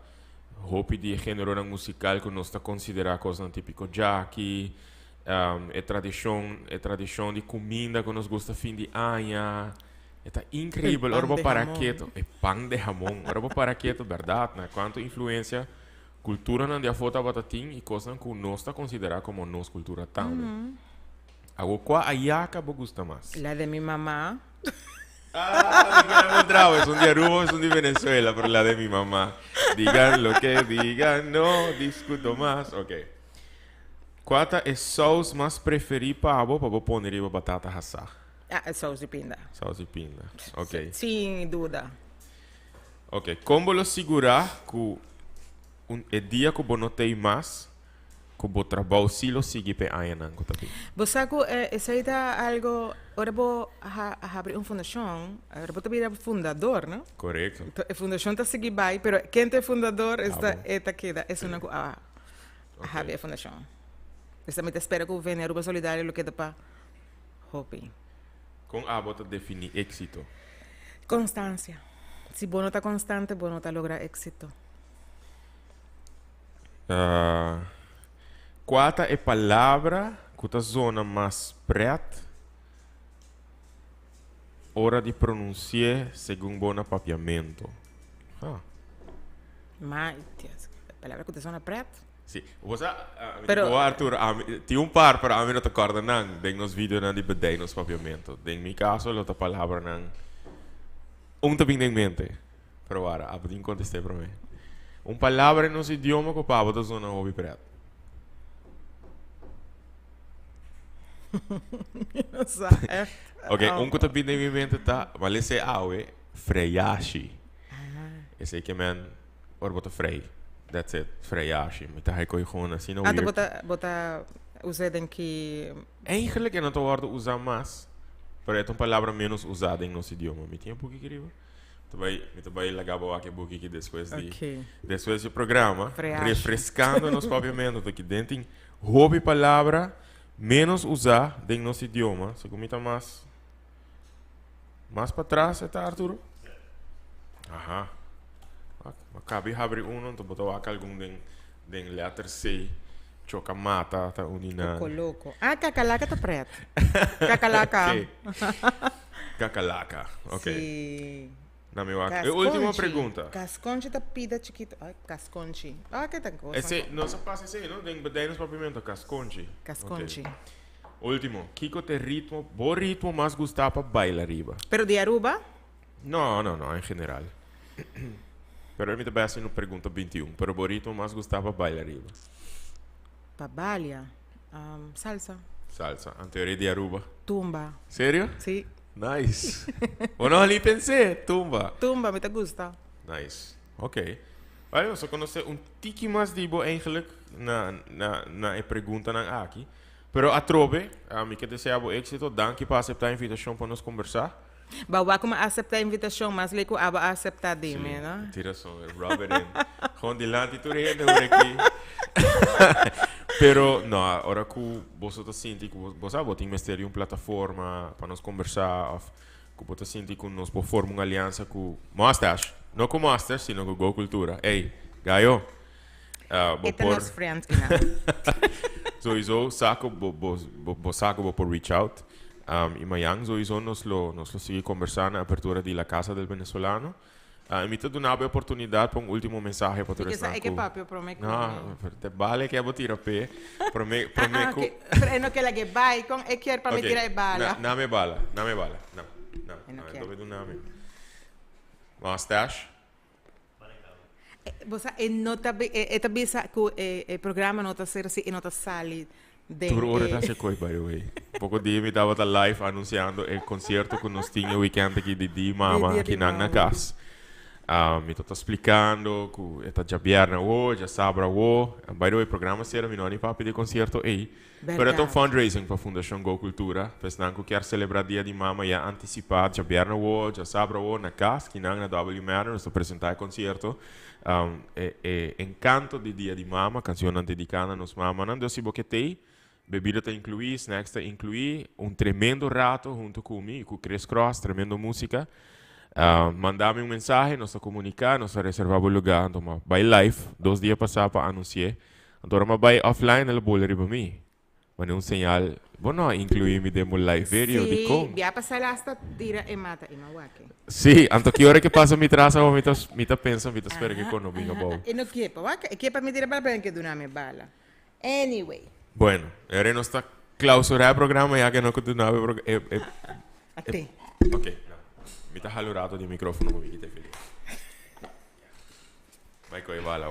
hopi de gênero musical que nós está considerado coisa típico jackie, é tradição de comida que nós gosta fim de ano. É incrível, ora vou para quieto, é pão de jamón, ora vou para quieto, verdade, né? Quanto influência cultura não de foto batatim e coisa que nós está considerado como nossa cultura também. Agora qual ayaca você gosta mais? La de mi mamá. Digamos bravo, es un de Aruba, es un de Venezuela, pero la de mi mamá. Digan lo que digan, no discuto más. Ok. ¿Cuál es el sauce más preferido para vos poner en batata assada? Ah, sauce de pinda. Sauce de pinda. Ok. Sem dúvida. Ok. Como lo segurar que el día que vos no tem más, que vos trabalho si lo sigue pe ayan ko tapi. Você sabe, essa aí tá algo, ora vou abrir uma fundação, ora vou também fundador, não? Correto. A fundação tá seguindo bem, pero quem é fundador está queda, é uma coisa, a fundação. Essa me espera que o venha Aruba Solidário lo queda para hobby. Com a bota definir éxito. Constância. Se você não está constante, você não está lograr êxito. Qual é a palavra que a zona mais preta hora de pronunciar segundo o papiamento? Mas, a palavra que a zona preta? Sim. Você, Arthur, tem par, para a mim não te acorda não. Tem nos vídeos não de bedei nos papiamento. Em meu caso, a palavra não. Te vem em mente. Pero agora, a poder contestar para mim. Palavra em nosso idioma que o pavo da zona hobby preta. Ok, que tá vindo em minha mente tá, mas esse é freyashi. Esse é que man, ora bota frei. That's it, freyashi. Mas tá aí gewoon assim não. Bota usar em que eigenlijk eu não tô a usar mais, mas é uma palavra menos usada em nosso idioma. Me tinha pouco querido. Também lagava aqui pouco aqui depois do programa, refrescando nos pavimentos aqui dentro. Tem hobby palavra menos usar em nosso idioma. Se comita mais para trás, está Arturo? Aham. Acabei de abrir então botou aqui algum den letra C, chocamata, tá unina. Coloco. Cacalaca tá preto. Cacalaca. Cacalaca. Ok. Sim. Na minha última pergunta. Casconche tá pida chiquito. Casconche. Que tá coisa. Esse não se passa esse, não? Tem bedeiros para pimenta, casconche. Casconche. Okay. Último, Kiko te ritmo, bom ritmo mais gostava para bailar riba. Pero de Aruba? Não, em geral. Pero eu me também assim no pergunta 21, pero bom ritmo mais gostava para bailar riba. Para baila, salsa. Salsa, a teoria de Aruba. Tumba. Sério? Sim. Nice. Eu não ali pensei, tumba. Tumba, me te gusta. Nice. Ok. Olha, só conhecer tiki mais dibo eigenlijk na pergunta na aqui. Pero a trove, a mim que desejo êxito, danke para aceitar a invitação para nos conversar. Bawa como aceitar a invitação, mas leco aba aceitar de mim, né? Tira só, rub it in. Gewoon die laat die toerende hoor ik. Pero, no, ahora que vosotros sinti que vos sabes, tem uma plataforma para nós conversar, que vos sinti que nós formar uma aliança com Masters, não com Masters, sino com Go Cultura. Ei, Gaio, Este no es friends que nada. sowieso, saco por reach out. E amanhã, sowieso, nós lo sigue conversando na apertura de La Casa del Venezolano. Mi te donava oportunidade para um último mensagem para todos. É que papi, prometo. No, te vale que eu tiro pe. Prometo. No que la que vai con é que para me tirar bala. Não me bala. Não. Dove do nome. Mustache. Você nota bisa que programa nota ser se nota sali de. Tu ora da se coi by the way. Pouco dia me dava live anunciando o concerto que nós tinha weekend aqui de mama aqui na casa. Mi sto spiegando che è già bierna già sabra by the way programma sera mi non i papi di concerto però è un fundraising per Fondazione Go Cultura per stanco che celebra dia di mamma ya anticipato già bierna già sabra na casa che na W Matter sto presentare il concerto e incanto di dia di mamma canzone dedicata a nos mamma non si boquetei bebida te incluí snacks te incluí un tremendo rato junto con me con Chris Cross tremendo música. Mandame un mensaje, nos comunicar, nos reservaba el lugar, entonces by live, 2 días pasados para anunciar, entonces by offline el boleto para mí, bueno un señal, bueno incluir mi demo live video de cómo. Sí, ya pasar hasta tira y mata y no guaque. Sí, anto que hora que pasa mi traza o mi ta pensa, mi ta espera que con no venga bobo. Y no quiero, guaque, que para mí tira bala, pero que tú no me bala. Anyway. Bueno, ahora no está clausurado el programa ya que no continúa A ti. Ok. Mi sta halurato di microfono come mi felice. Vai coi bala.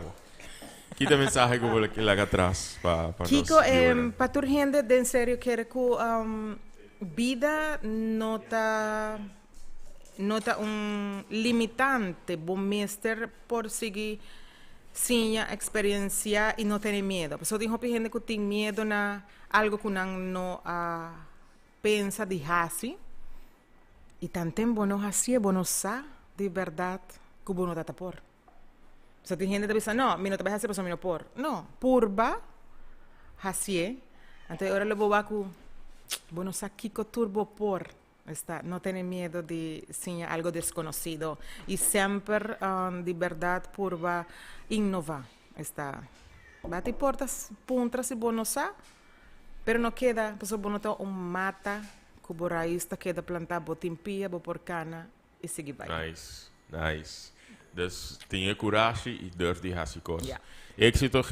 Quita mensaje como que la atrás para Kiko, para tu gente de en serio quiere que vida nota un limitante bom mister por seguir sin experiencia y no tener miedo. Por eso dijo gente que tiene miedo na algo que no pensa de así. Y tan tempo no así, bueno sa de verdad que bueno data por. O sea, tem gente que pensa, no, mi no te vas a hacer, pero por. No, purba, así. Entonces ahora lo boba que bueno sa Kiko turbo por. Está, no tener miedo de sin algo desconocido y siempre de verdad purba innova. Está, bate portas, puntas y bueno sa, pero no queda, pues bueno está un mata. O borraísta queda plantar botimpia, boporcana e seguir vai. Nice. Dus tinha coragem e durf de hacer cosas. Yeah. Éxito,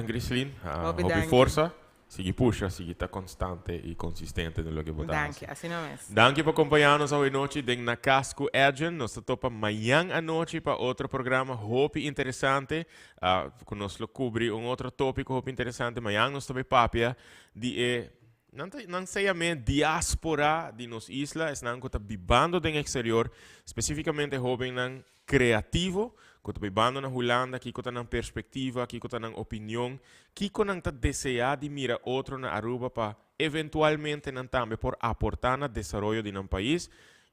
Grislin. Hobby força. Sigue puxa, sigue tá constante e consistente no que botamos. Danke, assim não é. Danke por acompanhar-nos hoje noite de na Casco Edgen. Nós topa amanhã à noite para outro programa hope interessante. Que nós lo cobri outro tópico hope interessante. Amanhã nós também papia de não sei a minha diáspora de nos islas, não que está vivendo no exterior, especificamente jovem não criativo, que está vivendo na Holanda, que está na perspectiva, que está na opinião, que está desejar de mirar outro na Aruba para eventualmente não também por aportar no desenvolvimento de um país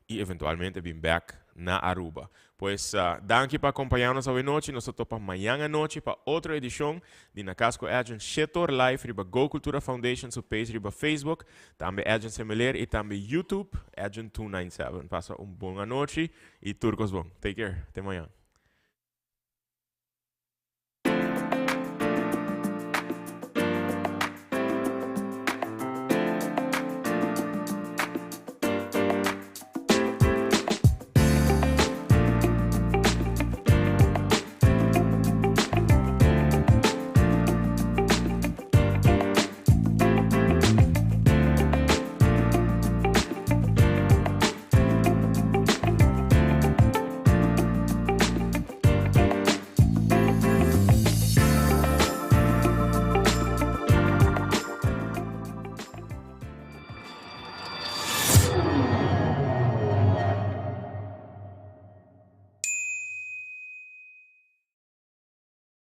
e eventualmente vir back na Aruba. Pues, danke por acompanhar-nos hoje noite. Nós topamos amanhã à noite para outra edição de Na Casco Agent Shetor Live, riba Go Cultura Foundation, su page riba Facebook, também Agent Semeler e também YouTube, Agent 297. Passa uma boa noite e turcos bom. Take care. Até amanhã.